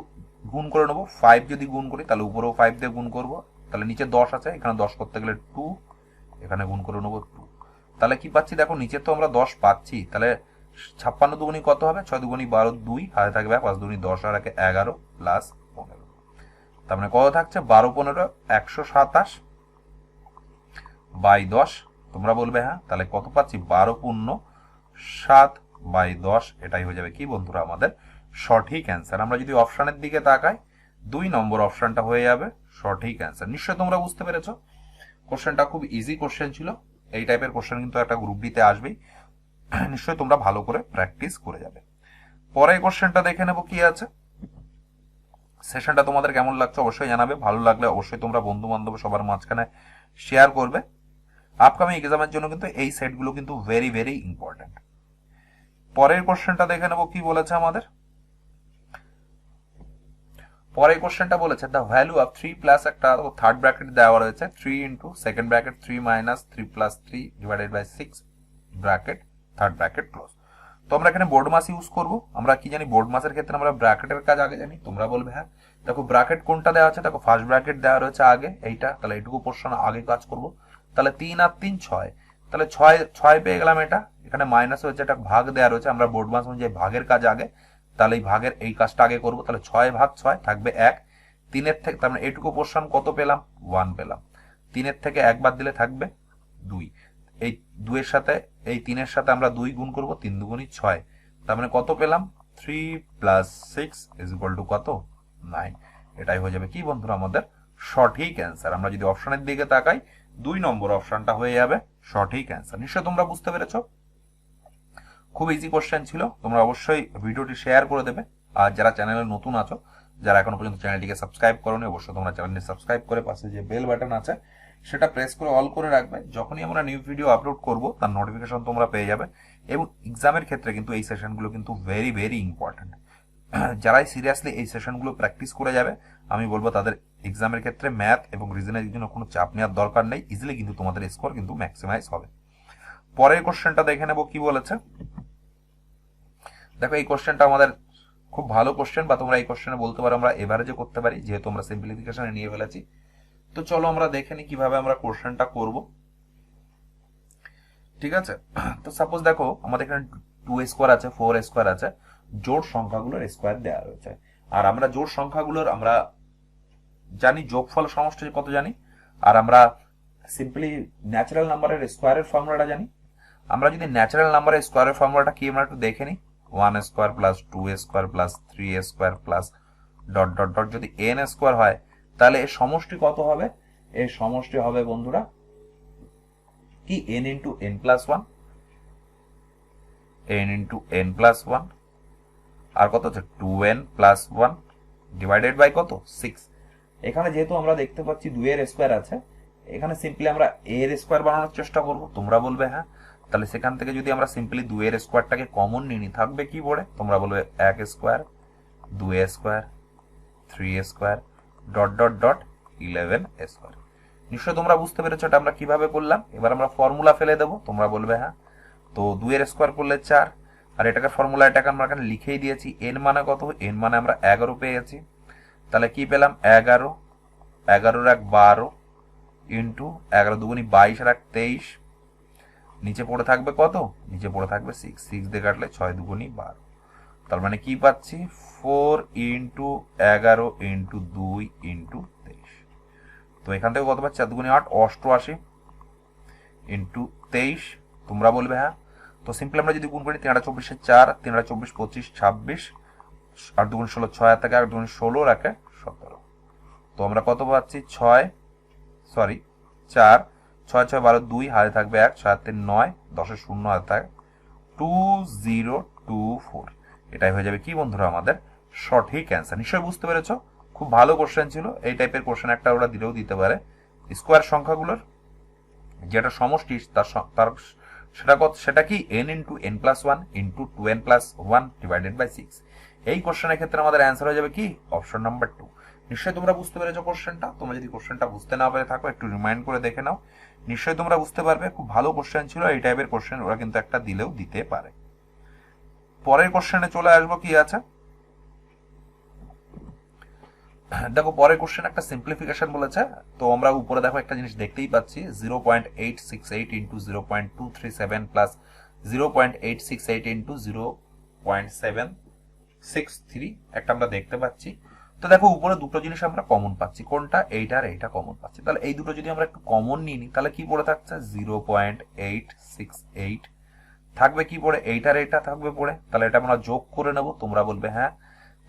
গুণ করে নেবো। 5 যদি গুণ করি তাহলে উপরেও 5 দিয়ে গুণ করব, তাহলে নিচে 10 আছে, এখানে 10 করতে গেলে 2, এখানে গুণ করে নেবো 2। তাহলে কি পাচ্ছি দেখো, নিচে তো আমরা 10 পাচ্ছি, তাহলে 56 দুগুণী কত হবে? 6 দুগুণী 12, 2 হাতে থাকবে 5 দুগুণী 10 আর 11 প্লাস 15। তার মানে কত থাকছে? 12 15 127 বাই 10। তোমরা বলবে হ্যাঁ, তাহলে কত পাচ্ছি? 12 পূর্ণ 7/10। এটাই হয়ে যাবে কি বন্ধুরা আমাদের সঠিক অ্যান্সার। আমরা যদি অপশনের দিকে তাকাই 2 নম্বর অপশনটা হয়ে যাবে সঠিক অ্যান্সার। নিশ্চয়ই তোমরা বুঝতে পেরেছো। কোশ্চেনটা খুব ইজি কোশ্চেন ছিল। এই টাইপের কোশ্চেন কিন্তু একটা গ্রুপ ডিতে আসবেই, নিশ্চয়ই তোমরা ভালো করে প্র্যাকটিস করে যাবে। পরের কোশ্চেনটা দেখে নেবো কি আছে। সেশনটা তোমাদের কেমন লাগছে অবশ্যই জানাবে, ভালো লাগলে অবশ্যই তোমরা বন্ধু বান্ধব সবার মাঝখানে শেয়ার করবে। আপকামিং এক্সামের জন্য কিন্তু এই সেটগুলো কিন্তু ভেরি ভেরি ইম্পর্টেন্ট। পরের কোশ্চেনটা দেখে নেবো কি বলেছে আমাদের। পরের কোশ্চেনটা বলেছে দ্য ভ্যালু অফ 3 প্লাস একটা থার্ড ব্র্যাকেট দেওয়া রয়েছে 3 into second bracket 3 minus 3 plus 3 divided by 6 bracket third bracket close. তো আমরা এখানে বোর্ড মাস ইউজ করব। আমরা কি জানি বোর্ড মাসের ক্ষেত্রে আমরা ব্র্যাকেটের কাজ আগে জানি। তোমরা বলবে হ্যাঁ, দেখো ব্র্যাকেট কোনটা দেওয়া আছে, দেখো ফার্স্ট ব্র্যাকেট দেওয়া রয়েছে আগে এইটা, তাহলে এইটুকু পোর্শন আগে কাজ করব। তাহলে 3 আর 3 6, তাহলে 6 পেয়ে গেলাম। এটা এখানে মাইনাস হয়েছে, একটা ভাগ দেওয়া রয়েছে, আমরা বোর্ড মাস অনুযায়ী ভাগের কাজ আগে, তাহলে এই ভাগের এই কাজটা আগে করব। তাহলে 6 ভাগ 6 থাকবে 1, 3 থেকে তার মানে এইটুকু পোর্শন কত পেলাম? 1 পেলাম। 3 থেকে 1 বাদ দিলে থাকবে 2। এই 2 এর সাথে এই 3 এর সাথে আমরা 2 গুণ করব, 3 দুগুণী 6, তার মানে কত পেলাম? 3 প্লাস 6 ইজ ইকুয়াল টু কত? 9। এটাই হয়ে যাবে কি বন্ধুরা আমাদের সঠিক অ্যান্সার। আমরা যদি অপশনের দিকে তাকাই 2 নম্বর অপশনটা হয়ে যাবে সঠিক অ্যান্সার। নিশ্চয় তোমরা বুঝতে পেরেছো। খুব ইজি কোশ্চেন ছিল। তোমরা অবশ্যই ভিডিওটি শেয়ার করে দেবে। আর যারা চ্যানেলে নতুন আছো, যারা এখনো পর্যন্ত চ্যানেলটিকে সাবস্ক্রাইব করোনি, অবশ্যই তোমরা চ্যানেলটি সাবস্ক্রাইব করে পাশে যে বেল বাটন আছে সেটা প্রেস করে অল করে রাখবে। যখনই আমরা নিউ ভিডিও আপলোড করব তার নোটিফিকেশন তোমরা পেয়ে যাবে। এবং এক্সামের ক্ষেত্রে কিন্তু এই সেশনগুলো কিন্তু ভেরি ভেরি ইম্পর্টেন্ট। যারাই সিরিয়াসলি এই সেশনগুলো প্র্যাকটিস করে যাবে, আমি বলবো তাদের এক্সামের ক্ষেত্রে ম্যাথ এবং রিজনের জন্য কোনো চাপ নেওয়ার দরকার নেই। ইজিলি কিন্তু তোমাদের স্কোর কিন্তু ম্যাক্সিমাইজ হবে। পরের কোশ্চেনটা দেখে নেব কি বলেছে। দেখো এই কোশ্চেনটা আমাদের খুব ভালো কোশ্চেন, বা তোমরা এই কোশ্চেনে বলতে পারো আমরা এভারেজে করতে পারি, যেহেতু আমরা সিম্পলিফিকেশনে নিয়ে ফেলেছি। তো চলো আমরা দেখে নিই কিভাবে আমরা কোশ্চেনটা করব, ঠিক আছে। তো সাপোজ দেখো আমাদের এখানে 2 স্কোয়ার আছে, 4 স্কোয়ার আছে, জোড় সংখ্যাগুলোর স্কোয়ার দেওয়া রয়েছে। আর আমরা জোড় সংখ্যাগুলোর আমরা জানি যোগফল সমষ্টি কত জানি, আর আমরা সিম্পলি ন্যাচারাল নাম্বারের স্কোয়ারের ফর্মুলাটা জানি। আমরা যদি ন্যাচারাল নাম্বারের স্কোয়ারের ফর্মুলাটা কি আমরা একটু দেখে নিই। 1 square plus 2 square plus 3 square plus dot dot dot যদি n স্কোয়ার হয়, তাহলে এর সমষ্টি কত হবে? এর সমষ্টি হবে বন্ধুরা কি n into n plus 1, n into n plus 1, আর কত হচ্ছে 2n প্লাস 1 ডিভাইডেড বাই কত? 6। এখানে যেহেতু আমরা দেখতে পাচ্ছি 2 এর স্কোয়ার আছে, এখানে সিম্পলি আমরা a এর স্কোয়ার বানানোর চেষ্টা করব। তোমরা বলবে হ্যাঁ, তাহলে সেখান থেকে যদি আমরা সিম্পলি 2 এর স্কোয়ারটাকে কমন নিই, থাকবে কি পড়ে? তোমরা বলবে 1 square, 2 square, 3 square dot dot dot 11 square. নিশ্চয় তোমরা বুঝতে পেরেছো এটা আমরা কিভাবে করলাম। এবার আমরা ফর্মুলা ফেলে দেবো। তোমরা বলবে হ্যাঁ, তো 2 এর স্কোয়ার করলে 4, আর এটাকে ফর্মুলা এটাকে আমরা এখানে লিখেই দিয়েছি। এন মানে কত? এন মানে আমরা 11 পেয়ে গেছি। তাহলে কি পেলাম? 11, 11 এক 12 ইন্টু 11 দুগুনি 22 আর 23, নিচে পড়ে থাকবে কত? নিচে পড়ে থাকবে 6, 6 দিয়ে কাটলে 6 দুগুনি 12। তার মানে কি পাচ্ছি? 4 ইন্টু 11 ইন্টু 2 ইন্টু 23। তো এখান থেকে কত পাচ্ছি? 4 দুগুনি 8, 88 ইন্টু 23। তোমরা বলবে হ্যাঁ। তো সিম্পলি আমরা যদি গুণ করি 3 24 4, 3 24 25 26, আর দুগুণ 16, 6 আর থাকে 8 দুগুণ 16 রাখে 17। তো আমরা কত পাচ্ছি? 4 6 6 12 2, হাতে থাকবে 1, 6 3 9, 10 শূন্য হাতে থাকে 2024। এটাই হয়ে যাবে কি বন্ধুরা আমাদের সঠিক অ্যান্সার। নিশ্চয়ই বুঝতে পেরেছো, খুব ভালো কোশ্চেন ছিল। এই টাইপের কোশ্চেন একটা ওরা দিলেও দিতে পারে। স্কোয়ার সংখ্যাগুলোর যেটা সমষ্টি তার সেটা কত? সেটা কি? n into n plus 1 into 2n plus 1 divided by 6। এই কোশ্চেনের ক্ষেত্রে আমাদের অ্যান্সার হয়ে যাবে কি? Option number 2। নিশ্চয়ই তোমরা বুঝতে পেরেছো কোশ্চেনটা। তোমরা যদি কোশ্চেনটা বুঝতে না পেরে থাকো একটু রিমাইন্ড করে দেখে নাও, নিশ্চয়ই তোমরা বুঝতে পারবে। খুব ভালো কোশ্চেন ছিল। এই টাইপের কোশ্চেন ওরা কিন্তু একটা দিলেও দিতে পারে। পরের কোশ্চেনে চলে আসবো, কি আছে দেখো। পরের কোশ্চেন একটা সিম্পলিফিকেশন বলেছে। তো আমরা উপরে দেখো একটা জিনিস দেখতেই পাচ্ছি, 0.868 ইন্টু 0.237 প্লাস 0.868 ইন্টু 0.763 একটা আমরা দেখতে পাচ্ছি। তো দেখো উপরে দুটো জিনিস আমরা কমন পাচ্ছি, কোনটা? এইটা আর এইটা কমন পাচ্ছি। তাহলে এই দুটো যদি আমরা একটু কমন নিই তাহলে কি পড়ে থাকছে? 0.868 থাকবে, কি পড়ে? এইটার এইটা থাকবে পড়ে। তাহলে এটা আমরা যোগ করে নেব। তোমরা বলবে হ্যাঁ।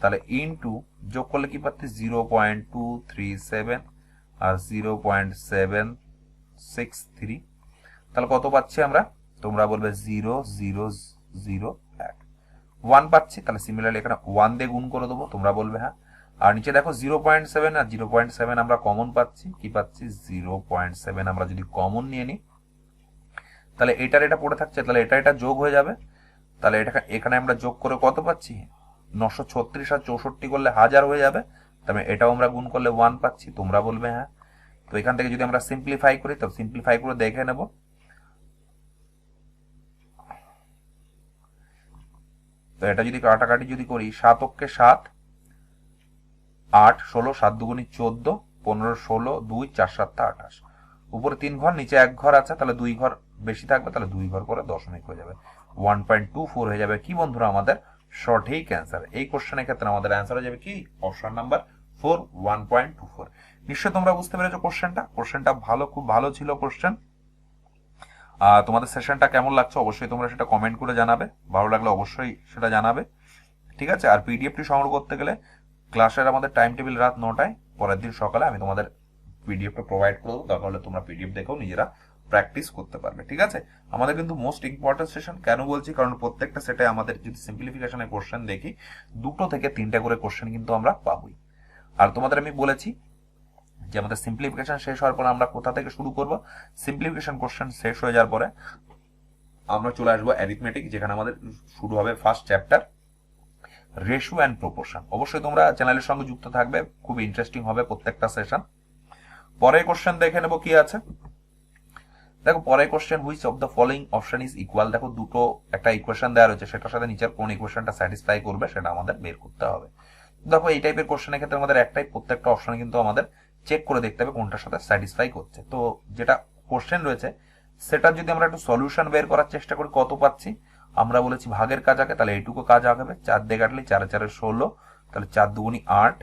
তাহলে ইনটু যোগ করলে কি পাচ্ছি? 0.237 আর 0.763। তাহলে কত পাচ্ছি আমরা? তোমরা বলবে 0.001 1 পাচ্ছি। তাহলে সিমিলারলি এখানে 1 দিয়ে গুণ করে দেবো। তোমরা বলবে হ্যাঁ। আর নিচে দেখো 0.7 আর 0.7 আমরা কমন পাচ্ছি। কি পাচ্ছি? 0.7 আমরা যদি কমন নিয়ে নিই তাহলে এটার এটা পড়ে থাকছে, তাহলে এটা এটা যোগ হয়ে যাবে। তাহলে এটা এখানে আমরা যোগ করে কত পাচ্ছি? 936 আর 64 করলে 1000 হয়ে যাবে। তবে এটাও আমরা গুণ করলে 1 পাচ্ছি। তোমরা বলবে হ্যাঁ। তো এখান থেকে যদি আমরা সিম্পলিফাই করি, তো সিম্পলিফাই করে দেখে নেব। তো এটা যদি কাটাকাটি যদি করি, 7 অক্ষে 7, 8 16, 7 দুগুণি 14, 15 16, 2 4 7 28। উপরে 3 ঘর, নিচে 1 ঘর আছে, তাহলে 2 ঘর বেশি থাকবে। তাহলে 2 ঘর করে দশমিক হয়ে যাবে, 1.24 হয়ে যাবে কি বন্ধুরা আমাদের সঠিক অ্যান্সার। এই কোশ্চেনের ক্ষেত্রে আমাদের অ্যান্সার হয়ে যাবে কি? Option number 4, 1.24। নিশ্চয়ই তোমরা বুঝতে পেরেছো কোশ্চেনটা ভালো, খুব ভালো ছিল কোশ্চেন। তোমাদের সেশনটা কেমন লাগছে অবশ্যই তোমরা সেটা কমেন্ট করে জানাবে। ভালো লাগলে অবশ্যই সেটা জানাবে, ঠিক আছে। আর পিডিএফটি সংগ্রহ করতে গেলে ক্লাসের আমাদের টাইম টেবিল রাত 9টায়, পরের দিন সকালে আমি তোমাদের পিডিএফটা প্রোভাইড করে দেবো। দরকার হলে তোমরা পিডিএফ দেখেও নিজেরা প্র্যাকটিস করতে পারবে, ঠিক আছে। আমাদের কিন্তু মোস্ট ইম্পর্টেন্ট সেশন। কেন বলছি? কারণ প্রত্যেকটা সেটে আমাদের যদি সিম্পলিফিকেশনের কোশ্চেন দেখি 2 থেকে 3টা করে কোশ্চেন কিন্তু আমরা পাবোই। আর তোমাদের আমি বলেছি যে আমাদের সিম্পলিফিকেশন শেষ হওয়ার পরে আমরা কোথা থেকে শুরু করব? সিম্পলিফিকেশন কোশ্চেন শেষ হয়ে যাওয়ার পরে আমরা চলে আসবো অ্যারিথমেটিক, যেখানে আমাদের শুরু হবে first chapter ratio and proportion. অবশ্যই তোমরা চ্যানেলের সঙ্গে যুক্ত থাকবে, খুব ইন্টারেস্টিং হবে প্রত্যেকটা সেশন। পরের কোশ্চেন দেখে নেব কি আছে। দেখো পরের question, which of the following option is equal. দেখো দুটো একটা ইকুয়েশন দেওয়া রয়েছে, সেটার সাথে নিচের কোন ইকুয়েশনটা স্যাটিসফাই করবে সেটা আমাদের বের করতে হবে। দেখো এই টাইপের কোশ্চেনের ক্ষেত্রে আমাদের একটাই, প্রত্যেকটা অপশন কিন্তু আমাদের চেক করে দেখতে হবে কোনটার সাথে স্যাটিসফাই করছে। তো যেটা কোশ্চেন রয়েছে সেটা যদি আমরা একটু সলিউশন বের করার চেষ্টা করি, কত পাচ্ছি? আমরা বলেছি ভাগের কাজ আগে, তাহলে এইটুকু কাজ আগে 4 দিয়ে কাটলে 4 4 16, তাহলে 4 দুগুণি 8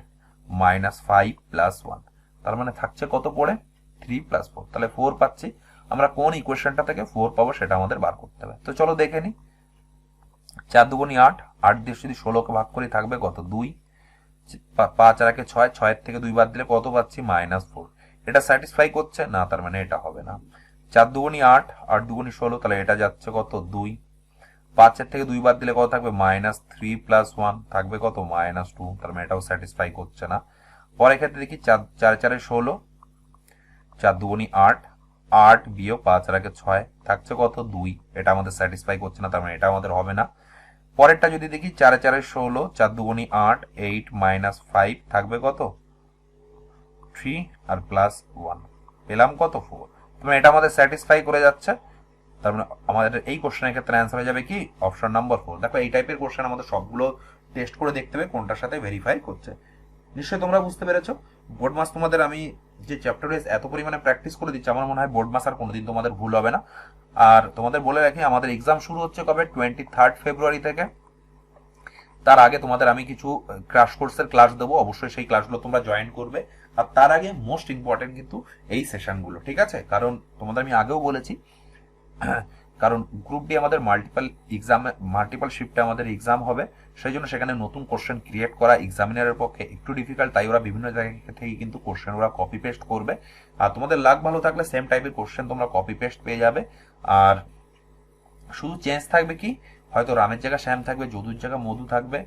মাইনাস 5 প্লাস 1, তার মানে থাকছে কত পড়ে? 3 প্লাস 4, তাহলে 4 পাচ্ছি। আমরা কোন ইকুয়েশনটা থেকে 4 পাবো সেটা আমাদের বার করতে হবে। তো চলো দেখে নি। 4 দুগুণি 8, 8 দিয়ে যদি 16কে ভাগ করি থাকবে কত? 2, 5 আর 6, 6 থেকে 2 বাদ দিলে কত পাচ্ছি? -4। এটা স্যাটিসফাই করছে না, তার মানে এটা হবে না। 4 দুগুণি 8, 8 দুগুণি 16, তাহলে এটা যাচ্ছে কত? 2। 5 থেকে 2 বাদ দিলে কত থাকবে? -3 প্লাস 1 থাকবে কত? -2, তার মানে এটাও স্যাটিসফাই করছে না। পরের ক্ষেত্রে দেখি 4 4 16, 4 দুগুণি 8, 8 বিয়োগ 5 আর 6 থাকছে কত? 2। এটা আমাদের স্যাটিসফাই করছে না, তার মানে এটা আমাদের হবে না। পরেরটা যদি দেখি 4 4 16, 4 দুগুণি 8, 8 মাইনাস 5 থাকবে কত? 3 আর প্লাস 1 পেলাম কত? 4। মানে এটা আমাদের স্যাটিসফাই করে যাচ্ছে, তার মানে আমাদের এই কোশ্চেনের ক্ষেত্রে অ্যান্সার হয়ে যাবে কি অপশন নাম্বার 4। দেখো এই টাইপের কোশ্চেন আমাদের সবগুলো টেস্ট করে দেখতে হবে কোনটার সাথে ভেরিফাই করছে। নিশ্চয়ই তোমরা বুঝতে পেরেছো। বোর্ড মাস তোমাদের আমি যে চ্যাপ্টার ওয়াইজ এত পরিমাণে প্র্যাকটিস করে দিচ্ছি, আমার মনে হয় বোর্ড মাস আর কোনোদিন তোমাদের ভুল হবে না। আর তোমাদের বলে রাখি আমাদের এক্সাম শুরু হচ্ছে কবে, 23 ফেব্রুয়ারি থেকে। তার আগে তোমাদের আমি কিছু ক্র্যাশ কোর্সের ক্লাস দেবো, অবশ্যই সেই ক্লাসগুলো তোমরা জয়েন করবে। আর তার আগে মোস্ট ইম্পর্টেন্ট কিন্তু এই সেশনগুলো, ঠিক আছে? কারণ তোমাদের আমি আগেও বলেছি, কারণ গ্রুপ ডি আমাদের মাল্টিপল শিফটে আমাদের এক্সাম হবে, সেই জন্য সেখানে নতুন কোশ্চেন ক্রিয়েট করা এক্সামিনারের পক্ষে একটু ডিফিকাল্ট। তাই ওরা বিভিন্ন জায়গা থেকে কিন্তু কোশ্চেন ওরা কপি পেস্ট করবে। আর তোমাদের লাক ভালো থাকলে সেম টাইপের কোশ্চেন তোমরা কপি পেস্ট পেয়ে যাবে। আর শুধু চেঞ্জ থাকবে কি, হয়তো রামের জায়গা শ্যাম থাকবে, যদুর জায়গা মধু থাকবে,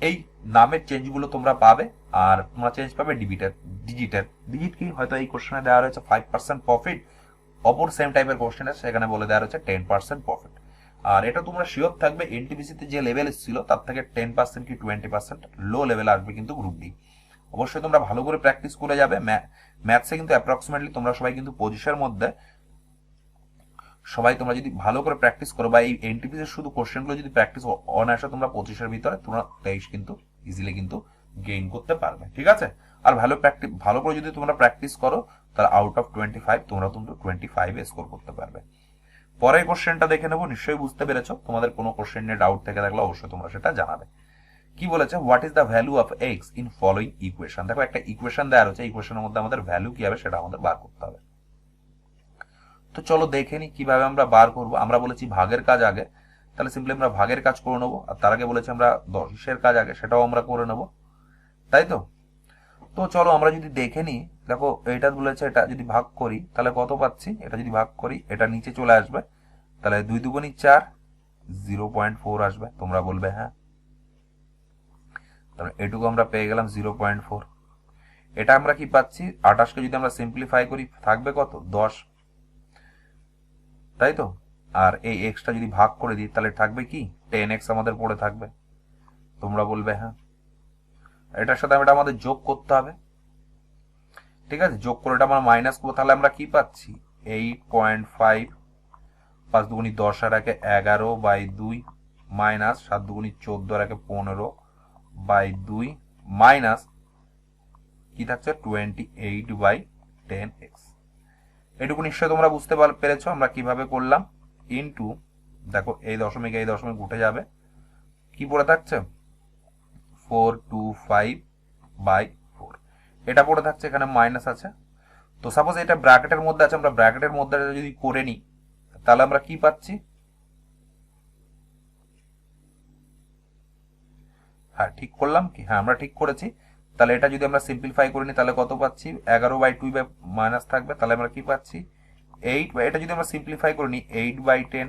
এই নামের চেঞ্জগুলো তোমরা পাবে। আর তোমরা চেঞ্জ পাবে ডিজিট কি, হয়তো এই কোশ্চেনে দেওয়া রয়েছে 5% প্রফিট, অপর সেম টাইপের কোশ্চেনে সেখানে বলে দেওয়া রয়েছে 10% প্রফিট। আর এটা তোমরা শিওর থাকবে এনটিপিসিতে যে লেভেল ছিল তার থেকে 10% কি 20% লো লেভেল আসবে কিন্তু গ্রুপ ডি। অবশ্যই তোমরা ভালো করে প্র্যাকটিস করে যাবে। ম্যাথসে কিন্তু অ্যাপ্রক্সিমেটলি তোমরা সবাই কিন্তু পজিশনের মধ্যে সবাই তোমরা যদি ভালো করে প্র্যাকটিস করো, বা এই এনটিপিসি শুধু কোশ্চেনগুলো যদি প্র্যাকটিস অনায়াসে তোমরা 25-এর ভিতরে তোমরা 23 কিন্তু ইজিলি কিন্তু গেইন করতে পারবে, ঠিক আছে? আর ভালো করে যদি তোমরা প্র্যাকটিস করো তাহলে আউট অফ 25 তোমরা কিন্তু 25 স্কোর করতে পারবে। পরের কোশ্চেনটা দেখে নেবো। নিশ্চয়ই বুঝতে পেরেছো। তোমাদের কোনো কোশ্চেন নিয়ে ডাউট থেকে থাকলে অবশ্যই তোমরা সেটা জানাবে। কি বলেছে, what is the value of x in following equation. দেখো একটা ইকুয়েশন দেওয়া রয়েছে, ইকুয়েশনের মধ্যে আমাদের ভ্যালু কি হবে সেটা আমাদের বার করতে হবে। তো চলো দেখে নি কিভাবে আমরা বার করবো। আমরা বলেছি ভাগের কাজ আগে, তাহলে সিম্পলি আমরা ভাগের কাজ করে নেবো। আর তার আগে বলেছি আমরা দশের কাজ আগে, সেটাও আমরা করে নেবো, তাই তো? তো চলো আমরা যদি দেখে নিই। দেখো এটা বলেছে এটা যদি ভাগ করি তাহলে কত পাচ্ছি, এটা যদি ভাগ করি এটা নিচে চলে আসবে, তাহলে 2 দুগুণী 4, 0.4 আসবে। তোমরা বলবে হ্যাঁ, তাহলে এটুকু আমরা পেয়ে গেলাম 0.4। এটা আমরা কি পাচ্ছি, 28কে যদি আমরা সিম্পলিফাই করি থাকবে কত, 10, তাই তো? আর এই এক্সটা যদি ভাগ করে দিই তাহলে থাকবে কি 10x আমাদের পড়ে থাকবে। তোমরা বলবে হ্যাঁ। এটার সাথে এটা আমাদের যোগ করতে হবে, ঠিক আছে? যোগ করে এটা আমরা মাইনাস করবো, তাহলে আমরা কি পাচ্ছি 8.5, 5 দুগুণী 10 আর একে 11/2 মাইনাস 7 দুগুণী 14 আর একে 15/2 মাইনাস কি থাকছে 28/10x। এটুকু নিশ্চয়ই তোমরা বুঝতে পেরেছো আমরা কিভাবে করলাম। ইনটু, দেখো এই দশমিক উঠে যাবে, কি পড়ে থাকছে 425/4, এটা পড়ে থাকছে, এখানে মাইনাস আছে। তো সাপোজ এটা ব্র্যাকেটের মধ্যে আছে, আমরা ব্র্যাকেটের মধ্যে যদি করে নিই তাহলে আমরা কি পাচ্ছি, হ্যাঁ ঠিক করলাম কি, হ্যাঁ আমরা ঠিক করেছি। তাহলে এটা যদি আমরা সিম্পলিফাই করে নিই তাহলে কত পাচ্ছি 11/2 মাইনাস থাকবে, তাহলে আমরা কি পাচ্ছি 8, এটা যদি আমরা সিম্পলিফাই করে নিই 8/10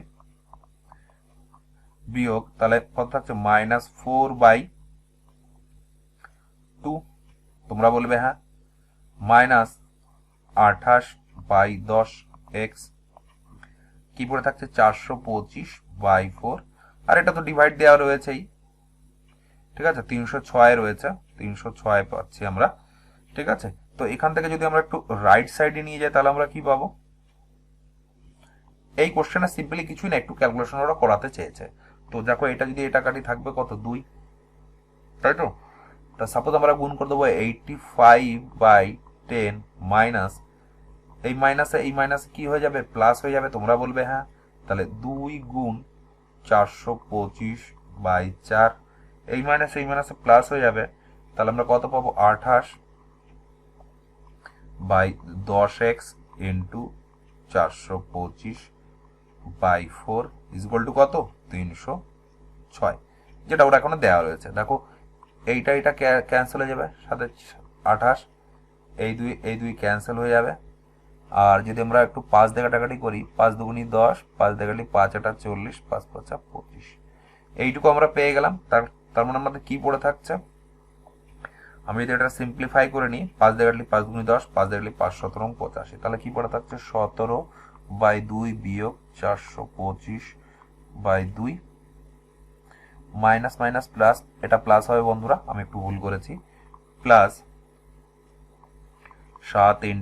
বিয়োগ তাহলে কত থাকছে -4/2। তোমরা বলবে হ্যাঁ, মাইনাস 28/10x কি পড়ে থাকছে 425/4। আর এটা তো ডিভাইড দেওয়া রয়েছেই, ঠিক আছে? 306 রয়েছে, 306 পাচ্ছি আমরা, ঠিক আছে? তো এখান থেকে যদি আমরা একটু রাইট সাইডে নিয়ে যাই তাহলে আমরা কি পাবো, এই কোশ্চেনে সিম্পলি কিছুই না, একটু ক্যালকুলেশন ওরা করাতে চেয়েছে। তো দেখো এটা যদি এটা কাটি থাকবে কত 2, তাই তো? তা সাপোজ আমরা গুণ করে দেবো 85/10 মাইনাস এই মাইনাসে কি হয়ে যাবে, প্লাস হয়ে যাবে। তোমরা বলবে হ্যাঁ, তাহলে 2 গুণ 425/4, এই মাইনাসে প্লাস হয়ে যাবে, তাহলে আমরা কত পাবো 28/10x ইন্টু 425/4 ইকুয়াল টু কত 306, যেটা ওরা এখনো দেওয়া রয়েছে। দেখো এইটা ক্যান্সেল হয়ে যাবে, সাথে 28, এই দুই ক্যান্সেল হয়ে যাবে। আর যদি আমরা একটু 5 দিয়ে কাটাকাটি করি, 5 দুগুণী 10, 5 দিয়ে কাটি 5 এটা 40, 5 5 25, এইটুকু আমরা পেয়ে গেলাম। তার মানে আমাদের কি পড়ে থাকছে, আমি যদি এটা সিম্পলিফাই করে নিই 5 দিয়ে কাটলি 5 দুগুণী 10, 5 দিয়ে কাটলি 5 17 85, তাহলে কি পড়ে থাকছে 17/2 বিয়োগ 425/2 মাইনাস মাইনাস প্লাস, এটা প্লাস হবে বন্ধুরা, আমি একটু ভুল করেছি, plus 7 ×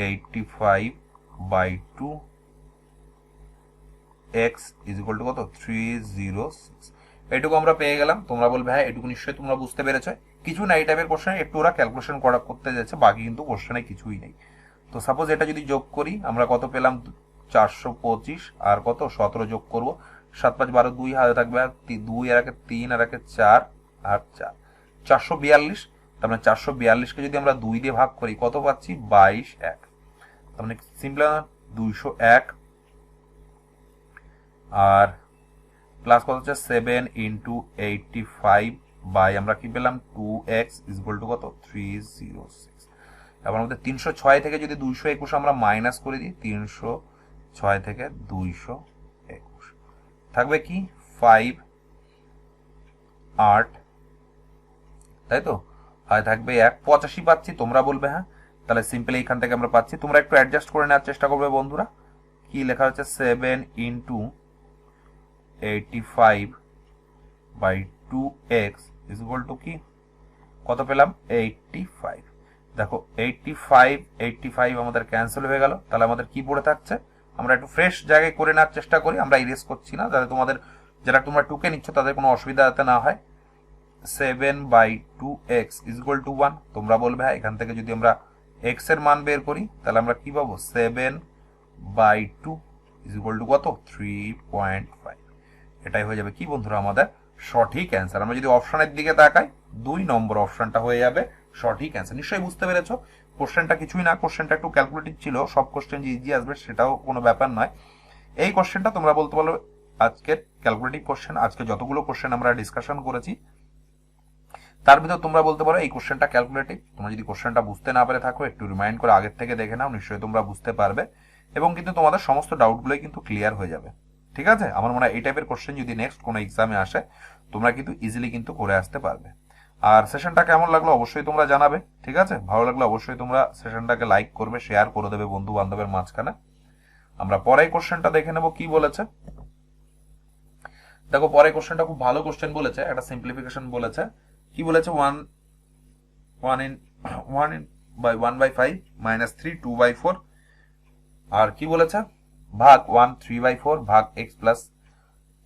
85/2 x is equal two কত 306। এইটুকু আমরা পেয়ে গেলাম। তোমরা বলবে হ্যাঁ এটুকু নিশ্চয়ই তোমরা বুঝতে পেরেছো। কিছু না, এই টাইপের কোশ্চেন একটু ওরা ক্যালকুলেশন করতে যাচ্ছে, বাকি কিন্তু কোশ্চেনে কিছুই নেই। তো সাপোজ এটা যদি যোগ করি আমরা কত পেলাম 425, আর কত 17 যোগ করবো, 7 5 12, 2 হাতে থাকবে, আর 2 আর একে 3 আর একে 4 আর 4, 442। তার মানে 442কে যদি আমরা 2 দিয়ে ভাগ করি কত পাচ্ছি 22 1। তার মানে সিম্পল 201, আর প্লাস কত হচ্ছে 7 ইন্টু 85 বাই আমরা কি পেলাম 2x ইজ ইকুয়াল টু কত 306। এবার আমাদের 306 থেকে যদি 221 আমরা মাইনাস করে দিই, 306 থেকে 221 থাকবে কি 5 8, তাই তো, আর থাকবে 185 পাচ্ছি। তোমরা বলবে হ্যাঁ, তাহলে সিম্পলি এখান থেকে আমরা পাচ্ছি। তোমরা একটু অ্যাডজাস্ট করে নেওয়ার চেষ্টা করবে বন্ধুরা। কি লেখা হচ্ছে 7 into 85 by 2x is equal to কি কত পেলাম 85। দেখো 85 আমাদের ক্যান্সেল হয়ে গেল। তাহলে আমাদের কি পড়ে থাকছে, আমরা একটু ফ্রেশ জায়গায় করে নেওয়ার চেষ্টা করি, আমরা ইরেজ করছি না, যাতে তোমাদের যারা তোমরা টুকে নিচ্ছ তাদের কোনো অসুবিধা যাতে না হয়। 7 by 2x is equal two 1। তোমরা বলবে হ্যাঁ এখান থেকে যদি আমরা x এর মান বের করি তাহলে আমরা কি পাবো 7 বাই 2 ইজ ইকুয়াল টু কত 3.5। এটাই হয়ে যাবে কি বন্ধুরা আমাদের সঠিক অ্যান্সার। আমরা যদি অপশনের দিকে তাকাই 2 নম্বর অপশনটা হয়ে যাবে সঠিক অ্যান্সার। নিশ্চয়ই বুঝতে পেরেছো। কোশ্চেনটা কিছুই না, কোশ্চেনটা একটু ক্যালকুলেটিভ ছিল। সব কোশ্চেন যে ইজি আসবে সেটাও কোনো ব্যাপার নয়। এই কোশ্চেনটা তোমরা বলতে পারো আজকের ক্যালকুলেটিভ কোশ্চেন। আজকে যতগুলো কোশ্চেন আমরা ডিসকাশন করেছি তার ভিতর তোমরা বলতে পারো এই কোশ্চেনটা ক্যালকুলেটিভ। তোমরা যদি কোশ্চেনটা বুঝতে না পারে থাকো একটু রিমাইন্ড করে আগের থেকে দেখে নাও, নিশ্চয়ই তোমরা বুঝতে পারবে এবং কিন্তু তোমাদের সমস্ত ডাউটগুলোই কিন্তু ক্লিয়ার হয়ে যাবে। ঠিক আছে, আমার মনে হয় এই টাইপের কোশ্চেন যদি নেক্সট কোনো এক্সামে আসে তোমরা কিন্তু ইজিলি কিন্তু করে আসতে পারবে। আর সেশনটা কেমন লাগলো অবশ্যই তোমরা জানাবে। ঠিক আছে, ভালো লাগলে অবশ্যই তোমরা সেশনটাকে লাইক করবে, শেয়ার করে দেবে বন্ধু বান্ধবের মাঝখানে। আমরা পরে কোশ্চেনটা দেখে নেব কি বলেছে। দেখো পরে কোশ্চেনটা খুব ভালো কোশ্চেন বলেছে, একটা সিম্পলিফিকেশন বলেছে। কি বলেছে 1/5 মাইনাস 3 2/4, আর কি বলেছে ভাগ 1 3/4 ভাগ x প্লাস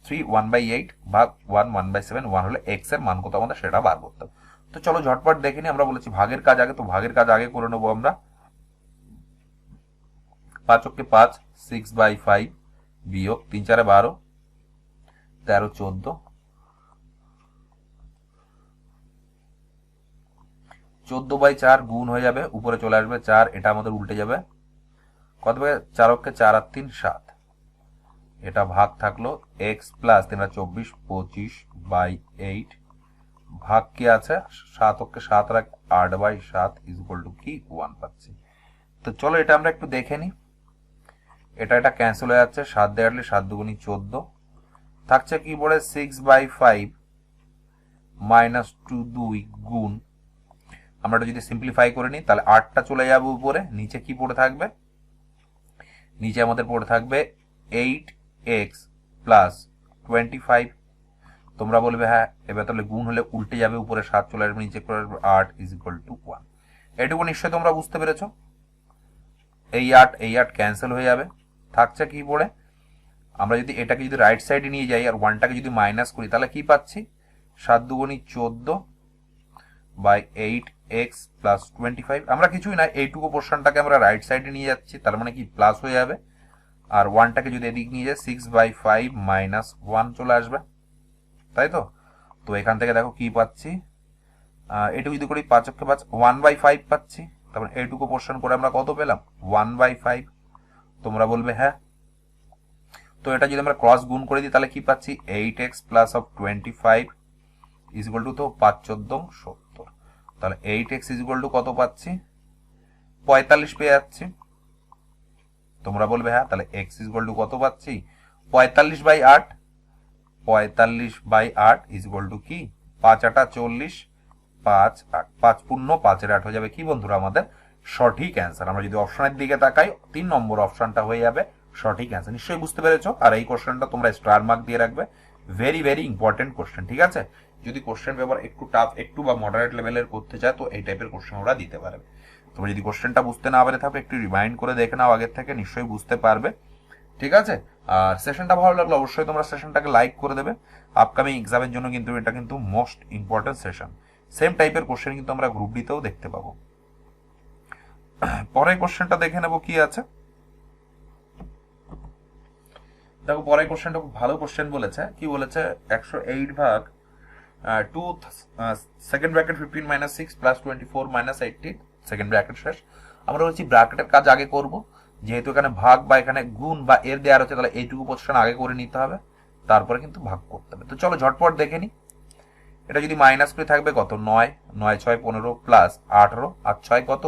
3 1/8 ভাগ 1 1/7। 1 হলে x এর মান কত আমাদের সেটা বার করতে হবে। তো চলো ঝটপট দেখে নি। আমরা বলেছি ভাগের কাজ আগে, তো ভাগের কাজ আগে করে নেবো আমরা। 5 × 5 6/5 বিয়োগ 3 4 12 13 14 14/4 গুণ হয়ে যাবে, উপরে চলে আসবে 4, এটা আমাদের উল্টে যাবে। কত হবে 4 × 4 আর 3 7, এটা ভাগ থাকলো x প্লাস 3 24 25/8 ভাগ কি আছে 7 × 7 আর 8/7 ইজ ইকুয়াল টু কি 1 পাচ্ছি। তো চলো এটা আমরা একটু দেখে নিই। এটা ক্যান্সেল হয়ে যাচ্ছে, 7 দিয়ে কাটলে 7 দুগুণী 14 থাকছে কি পড়ে 6/5 মাইনাস 2 গুণ, আমরা এটা যদি সিম্পলিফাই করে নিই তাহলে 8টা চলে যাবে উপরে, নিচে কি পড়ে থাকবে, নিচে আমাদের পড়ে থাকবে 8x প্লাস 25। তোমরা বলবে হ্যাঁ এবার তাহলে গুণ হলে উল্টে যাবে, উপরে 7 চলে আসবে, নিচে করে আসবে 8 ইজ ইকুয়াল টু 1। এটুকু নিশ্চয়ই তোমরা বুঝতে পেরেছো। এই 8 ক্যান্সেল হয়ে যাবে, থাকছে কি পড়ে, আমরা যদি এটাকে যদি রাইট সাইডে নিয়ে যাই আর 1টাকে যদি মাইনাস করি তাহলে কি পাচ্ছি 7 দুগুণী 14/8x প্লাস 25। আমরা কিছুই না, এইটুকু পোর্শনটাকে আমরা রাইট সাইডে নিয়ে যাচ্ছি, তার মানে কি প্লাস হয়ে যাবে, আর 1টাকে যদি এদিক নিয়ে যাই 6/5 মাইনাস 1 চলে আসবে, তাই তো। তো এখান থেকে দেখো কি পাচ্ছি, এটুকু যদি করি 5 × 5 1/5 পাচ্ছি। তারপরে এইটুকু পোর্শন করে আমরা কত পেলাম 1/5। তোমরা বলবে হ্যাঁ, তো এটা যদি আমরা ক্রস গুণ করে দিই তাহলে কি পাচ্ছি 8x plus of 25 is equal two, তো 5 14 70। তাহলে 8x ইজ ইকুয়াল টু কত পাচ্ছি 45 পেয়ে যাচ্ছি। তোমরা বলবে হ্যাঁ, তাহলে x ইজ ইকুয়াল টু কত পাচ্ছি 45/8, 45/8 ইজ ইকুয়াল টু কি 5 8 40 5 8, 5 পূর্ণ 5 এর 8 হয়ে যাবে কি বন্ধুরা আমাদের সঠিক অ্যান্সার। আমরা যদি অপশনের দিকে তাকাই 3 নম্বর অপশনটা হয়ে যাবে সঠিক অ্যান্সার। নিশ্চয়ই বুঝতে পেরেছো। আর এই কোশ্চেনটা তোমরা স্টার মার্ক দিয়ে রাখবে, ভেরি ভেরি ইম্পর্টেন্ট কোশ্চেন। ঠিক আছে, যদি কোশ্চেন পেপার একটু টাফ একটু বা মডারেট লেভেলের করতে চায় তো এই টাইপের কোশ্চেন ওরা দিতে পারবে। তোমরা যদি কোশ্চেনটা বুঝতে না পারে থাকো একটু রিমাইন্ড করে দেখে নাও আগের থেকে, নিশ্চয়ই বুঝতে পারবে। ঠিক আছে। আর সেশনটা ভালো লাগলো অবশ্যই তোমরা সেশনটাকে লাইক করে দেবে। আপকামিং এক্সামের জন্য কিন্তু এটা কিন্তু মোস্ট ইম্পর্টেন্ট সেশন। সেম টাইপের কোশ্চেন কিন্তু আমরা গ্রুপ ডিতেও দেখতে পাবো। পরের কোশ্চেনটা দেখে নেবো কি আছে। দেখো পরের কোশ্চেনটা খুব ভালো কোশ্চেন বলেছে। কি বলেছে, 108 ভাগ 2 second bracket 15 minus 6 plus 24 minus 18 second bracket শেষ। আমরা বলছি ব্র্যাকেটের কাজ আগে করব, যেহেতু এখানে ভাগ বা এখানে গুণ বা এর দেওয়া রয়েছে, তাহলে এইটুকু পোর্শন আগে করে নিতে হবে, তারপরে কিন্তু ভাগ করতে হবে। তো চলো ঝটপট দেখে নি। এটা যদি মাইনাস করে থাকবে কত, 9, 9 6 15 প্লাস 18 আর 6 কত,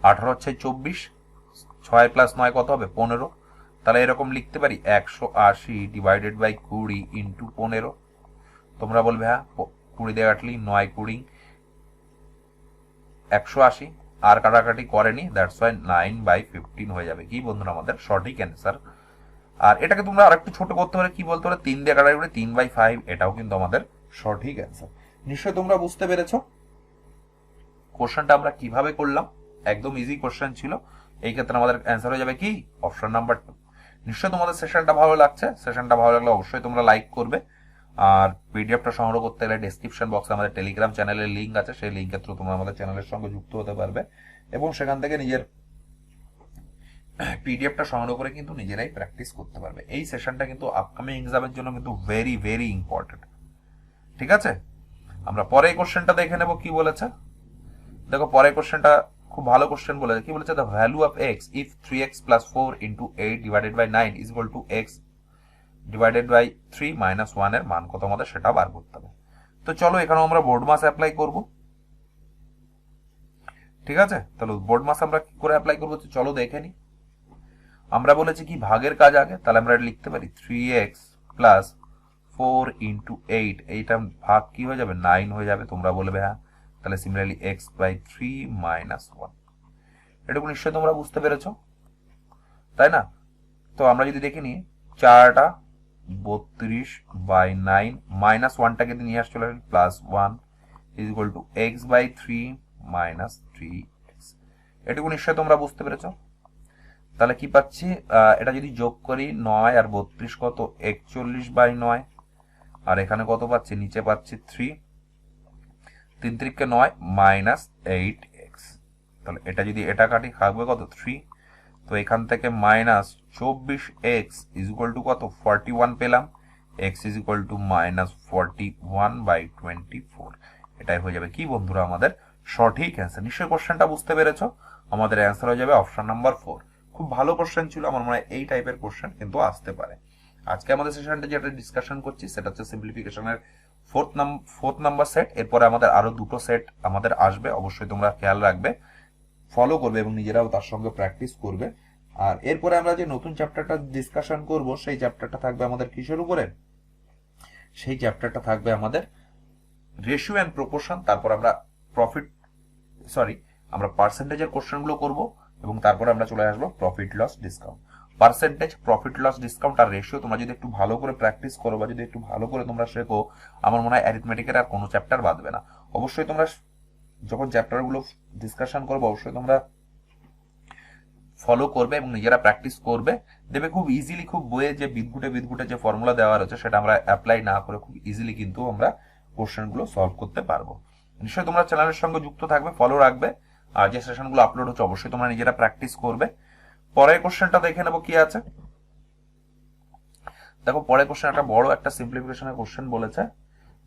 18 হচ্ছে 24, 6 প্লাস 9 কত হবে 15। তাহলে এরকম লিখতে পারি 180 ডিভাইডেড বাই 20 ইন্টু 15। তোমরা বলবে হ্যাঁ 20 দিয়ে কাটলি 9 20 180, আর কাটাকাটি করেনি, দ্যাটস ওয়াই 9/15 হয়ে যাবে কি বন্ধুরা আমাদের সঠিক অ্যান্সার। আর এটাকে তোমরা আরেকটু ছোট করতে পারে, কি বলতে পারে 3 দিয়ে কাটাকাটি করে 3/5, এটাও কিন্তু আমাদের সঠিক অ্যান্সার। নিশ্চয়ই তোমরা বুঝতে পেরেছো কোশ্চেনটা আমরা কিভাবে করলাম। একদম ইজি কোশ্চেন ছিল। এই ক্ষেত্রে আমাদের অ্যান্সার হয়ে যাবে কি অপশন নাম্বার 2। নিশ্চয়ই তোমাদের সেশনটা ভালো লাগছে। সেশনটা ভালো লাগলে অবশ্যই তোমরা লাইক করবে। আর পিডিএফটা সংগ্রহ করতে গেলে ডেসক্রিপশন বক্সে আমাদের টেলিগ্রাম চ্যানেলের লিঙ্ক আছে, সেই লিঙ্কের থ্রু তোমরা আমাদের চ্যানেলের সঙ্গে যুক্ত হতে পারবে এবং সেখান থেকে নিজের পিডিএফটা সংগ্রহ করে কিন্তু নিজেরাই প্র্যাকটিস করতে পারবে। এই সেশনটা কিন্তু আপকামিং এক্সামের জন্য কিন্তু ভেরি ভেরি ইম্পর্টেন্ট। ঠিক আছে, আমরা পরে কোশ্চেনটা দেখে নেব কি বলেছে। দেখো পরের কোশ্চেনটা খুব ভালো কোশ্চেন বলেছে। কি বলেছে, the value of X if 3x plus 4 into 8 divided by 9 is equal to X divided by 3 minus 1 এর মান কত আমাদের সেটা বার করতে হবে। তো চলো এখানেও আমরা বোর্ড মাস অ্যাপ্লাই করব। ঠিক আছে, তাহলে বোর্ড মাস আমরা কি করে অ্যাপ্লাই করবো চলো দেখে নি। আমরা বলেছি কি ভাগের কাজ আগে, তাহলে আমরা লিখতে পারি 3x প্লাস 4 ইন্টু 8, এইটা ভাগ কি হয়ে যাবে 9 হয়ে যাবে। তোমরা বলবে হ্যাঁ, তাহলে সিমিলারলি x/3 মাইনাস 1। এটুকু নিশ্চয়ই তোমরা বুঝতে পেরেছো, তাই না? তো আমরা যদি দেখে নিই 4টা 32/9 মাইনাস 1টাকে নিয়ে আসলে plus 1 is equal two x/3 minus 3x। এটুকু নিশ্চয়ই তোমরা বুঝতে পেরেছো। তাহলে কি পাচ্ছি, এটা যদি যোগ করি 9 আর 32 কত 41/9, আর এখানে কত পাচ্ছি নিচে পাচ্ছি 3, 3 3 9 মাইনাস 8x। তাহলে এটা যদি এটা কাটি থাকবে কত 3, তো এখান থেকে minus 24x is equal two কত 41 পেলাম, x is equal two minus 41/24। এটাই হয়ে যাবে কি বন্ধুরা আমাদের সঠিক অ্যান্সার। নিশ্চয়ই কোশ্চেনটা বুঝতে পেরেছো, আমাদের অ্যান্সার হয়ে যাবে অপশন নাম্বার 4। খুব ভালো কোশ্চেন ছিল, আমার মনে হয় এই টাইপের কোশ্চেন কিন্তু আসতে পারে। আজকে আমাদের সেশনটা যেটা ডিসকাশন করছি সেটা হচ্ছে সিম্পলিফিকেশনের ফোর্থ নাম্বার সেট। এরপরে আমাদের আরো দুটো সেট আমাদের আসবে, অবশ্যই তোমরা খেয়াল রাখবে, ফলো করবে এবং নিজেরাও তার সঙ্গে প্র্যাকটিস করবে। আর এরপরে আমরা যে নতুন চ্যাপ্টারটা ডিসকাশন করব সেই চ্যাপ্টারটা থাকবে আমাদের কিসের উপরে, সেই চ্যাপ্টারটা থাকবে আমাদের রেশিও অ্যান্ড প্রপোর্শন। তারপর আমরা আমরা পার্সেন্টেজের কোশ্চেনগুলো করব এবং তারপরে আমরা চলে আসবো profit loss discount. Percentage, profit loss discount আর রেশিও তোমরা যদি একটু ভালো করে প্র্যাকটিস করো বা যদি একটু ভালো করে তোমরা শেখো, আমার মনে হয় অ্যারিথমেটিকের আর কোনো চ্যাপ্টার বাদবে না। অবশ্যই তোমরা যখন চ্যাপ্টারগুলো ডিসকাশন করবে অবশ্যই তোমরা ফলো করবে এবং নিজেরা প্র্যাকটিস করবে, দেবে খুব ইজিলি, খুব বইয়ে যে বিদঘুটে যে ফর্মুলা দেওয়া রয়েছে সেটা আমরা অ্যাপ্লাই না করে খুব ইজিলি কিন্তু আমরা কোশ্চেনগুলো সলভ করতে পারবো। নিশ্চয়ই তোমরা চ্যানেলের সঙ্গে যুক্ত থাকবে, ফলো রাখবে, আর যে সেশনগুলো আপলোড হচ্ছে অবশ্যই তোমরা নিজেরা প্র্যাকটিস করবে। পরের কোশ্চেনটা দেখে নেবো কি আছে। দেখো পরের কোশ্চেন একটা বড় একটা সিম্পলিফিকেশনের কোশ্চেন বলেছে,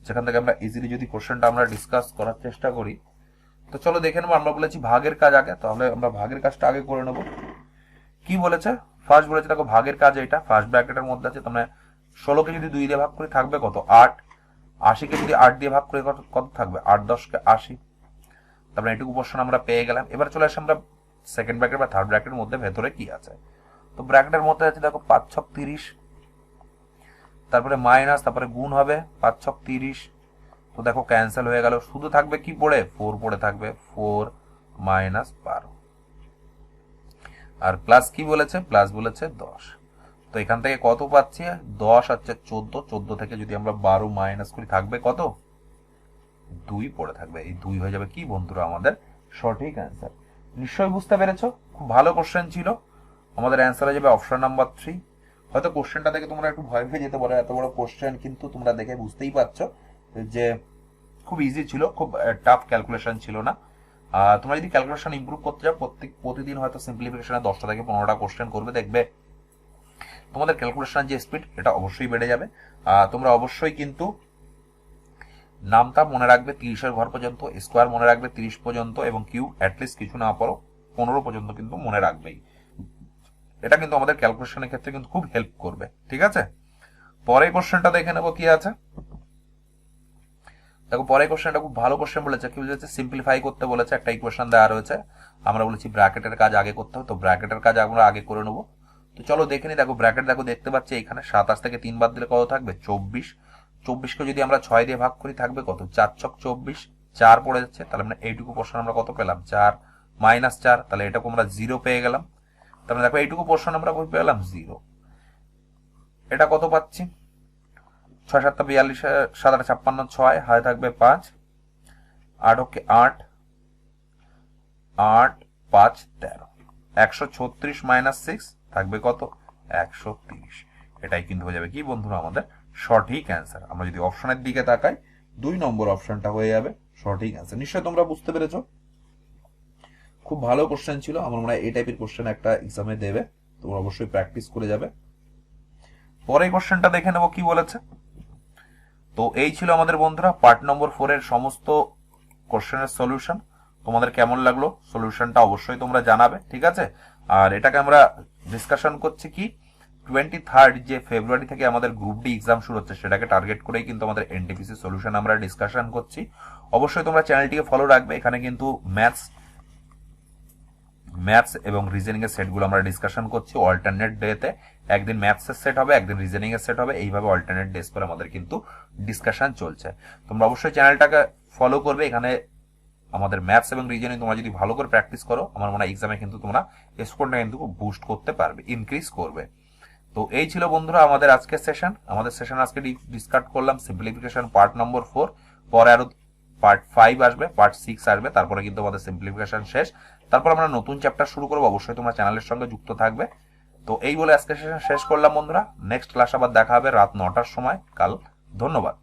যেখান থেকে আমরা ইজিলি যদি কোশ্চেনটা আমরা ডিসকাস করার চেষ্টা করি। তো চলো দেখে নেবো। আমরা বলেছি ভাগের কাজ আগে, তাহলে আমরা ভাগের কাজটা আগে করে নেবো। কি বলেছে, ফার্স্ট বলেছে দেখো ভাগের কাজ এটা ফার্স্ট ব্র্যাকেটের মধ্যে আছে, তোমরা 16কে যদি 2 দিয়ে ভাগ করে থাকবে কত 8, 80কে যদি 8 দিয়ে ভাগ করে কত থাকবে 8 10কে 80। তারপরে এটুকু পোর্শন আমরা পেয়ে গেলাম। এবার চলে আসি আমরা সেকেন্ড ব্র্যাকেট বা থার্ড ব্র্যাকেটের মধ্যে ভেতরে কি আছে। তো ব্র্যাকেটের মধ্যে আছে দেখো 5 6 30, তারপরে মাইনাস, তারপরে গুণ হবে 5 6 30। তো দেখো ক্যান্সেল হয়ে গেল, শুধু থাকবে কি পড়ে 4 পড়ে থাকবে, 4 মাইনাস 12। আর প্লাস কি বলেছে, প্লাস বলেছে 10। তো এখান থেকে কত পাচ্ছি 10 হচ্ছে 14, 14 থেকে যদি আমরা 12 মাইনাস করি থাকবে কত 2 পড়ে থাকবে। এই 2 হয়ে যাবে কি বন্ধুরা আমাদের সঠিক অ্যান্সার। নিশ্চয়ই বুঝতে পেরেছো, খুব ভালো কোশ্চেন ছিল। আমাদের অ্যান্সার হয়ে যাবে অপশন নাম্বার 3। হয়তো কোশ্চেনটা দেখে তোমরা একটু ভয় পেয়ে যেতে পারো, এত বড় কোশ্চেন কিন্তু তোমরা দেখে বুঝতেই পারছো যে খুব ইজি ছিল, খুব টাফ ক্যালকুলেশন ছিল না। তোমরা যদি ক্যালকুলেশন ইমপ্রুভ করতে চাও প্রতিদিন হয়তো সিম্পলিফিকেশনে 10টা থেকে 15টা কোশ্চেন করবে, দেখবে তোমাদের ক্যালকুলেশন যে স্পিড এটা অবশ্যই বেড়ে যাবে। তোমরা অবশ্যই কিন্তু নামতা মনে রাখবে 30-এর ঘর পর্যন্ত, স্কোয়ার মনে রাখবে 30 পর্যন্ত, এবং কিউব অ্যাটলিস্ট কিছু না পারো 15 পর্যন্ত কিন্তু মনে রাখবেই। এটা কিন্তু আমাদের ক্যালকুলেশনের ক্ষেত্রে কিন্তু খুব হেল্প করবে। ঠিক আছে, পরের কোশ্চেনটা দেখে নেবো কি আছে। দেখো পরের কোশ্চেনটা খুব ভালো কোশ্চেন বলেছে, কি বলেছে, সিম্পলিফাই করতে বলেছে। একটা ইকুয়েশন দেওয়া রয়েছে, আমরা বলেছি ব্র্যাকেটের কাজ আগে করতে হবে, তো ব্র্যাকেটের কাজ আমরা আগে করে নেবো। তো চলো দেখে নি। দেখো ব্র্যাকেট দেখো দেখতে পাচ্ছি এখানে 27 থেকে 3 বাদ দিলে কত থাকবে, 24। 24কে যদি আমরা 6 দিয়ে ভাগ করি থাকবে কত, 4 ছক 24, 4 পড়ে যাচ্ছে। তাহলে মানে এইটুকু পোর্শন আমরা কত পেলাম, 4 - 4, তাহলে এটাকে আমরা 0 পেয়ে গেলাম। তাহলে দেখো এইটুকু পোর্শন আমরা কই পেলাম, 0। এটা কত পাচ্ছি, 6 7 42, 7 8 56, 6 হাতে থাকবে 5, 8 ওকে 8, 8 5 13, 136 - 6 থাকবে কত, 130। এটাই কিন্তু হয়ে যাবে কি বন্ধুরা আমাদের সঠিক অ্যান্সার। আমরা যদি অপশনের দিকে তাকাই, 2 নম্বর অপশনটা হয়ে যাবে সঠিক অ্যান্সার। নিশ্চয়ই তোমরা বুঝতে পেরেছো, খুব ভালো কোশ্চেন ছিল। আমার মনে হয় এই টাইপের কোশ্চেন একটা এক্সামে দেবে, তোমরা অবশ্যই প্র্যাকটিস করে যাবে। পরে কোশ্চেনটা দেখে নেবো কি বলেছে। তো এই ছিল আমাদের বন্ধুরা পার্ট নম্বর 4 এর সমস্ত কোশ্চেনের সলিউশন। তোমাদের কেমন লাগলো সলিউশনটা অবশ্যই তোমরা জানাবে। ঠিক আছে, আর এটাকে আমরা ডিসকাশন করছি কি 23 যে ফেব্রুয়ারি থেকে আমাদের গ্রুপ ডি এক্সাম শুরু হচ্ছে, সেটাকে টার্গেট করেই কিন্তু আমাদের এনটিপিসি সলিউশন আমরা ডিসকাশন করছি। অবশ্যই তোমরা চ্যানেলটিকে ফলো রাখবে। এখানে কিন্তু ম্যাথস এবং রিজনিং এর সেটগুলো আমরা ডিসকাশন করছি অল্টারনেট ডেতে। একদিন ম্যাথস এর সেট হবে, একদিন রিজনিং এর সেট হবে, এইভাবে অল্টারনেট ডেজ করে আমাদের কিন্তু ডিসকাশন চলছে। তোমরা অবশ্যই চ্যানেলটাকে ফলো করবে। এখানে আমাদের ম্যাথস এবং রিজনিং তোমরা যদি ভালো করে প্র্যাকটিস করো, আমার মনে হয় এক্সামে কিন্তু তোমরা স্কোরটা কিন্তু বুস্ট করতে পারবে, ইনক্রিজ করবে। তো এই ছিল বন্ধুরা আমাদের আজকের সেশন। আমাদের সেশন আজকে ডিসকাস করলাম সিম্পলিফিকেশন পার্ট নম্বর 4। পরে আরো পার্ট 5 আসবে, পার্ট 6 আসবে, তারপরে কিন্তু আমাদের সিম্পলিফিকেশন শেষ। তারপর আমরা নতুন চ্যাপ্টার শুরু করবো। অবশ্যই তোমরা চ্যানেলের সঙ্গে যুক্ত থাকবে। তো এই বলে আজকের সেশন শেষ করলাম বন্ধুরা। নেক্সট ক্লাস আবার দেখা হবে রাত 9টার সময় কাল। ধন্যবাদ।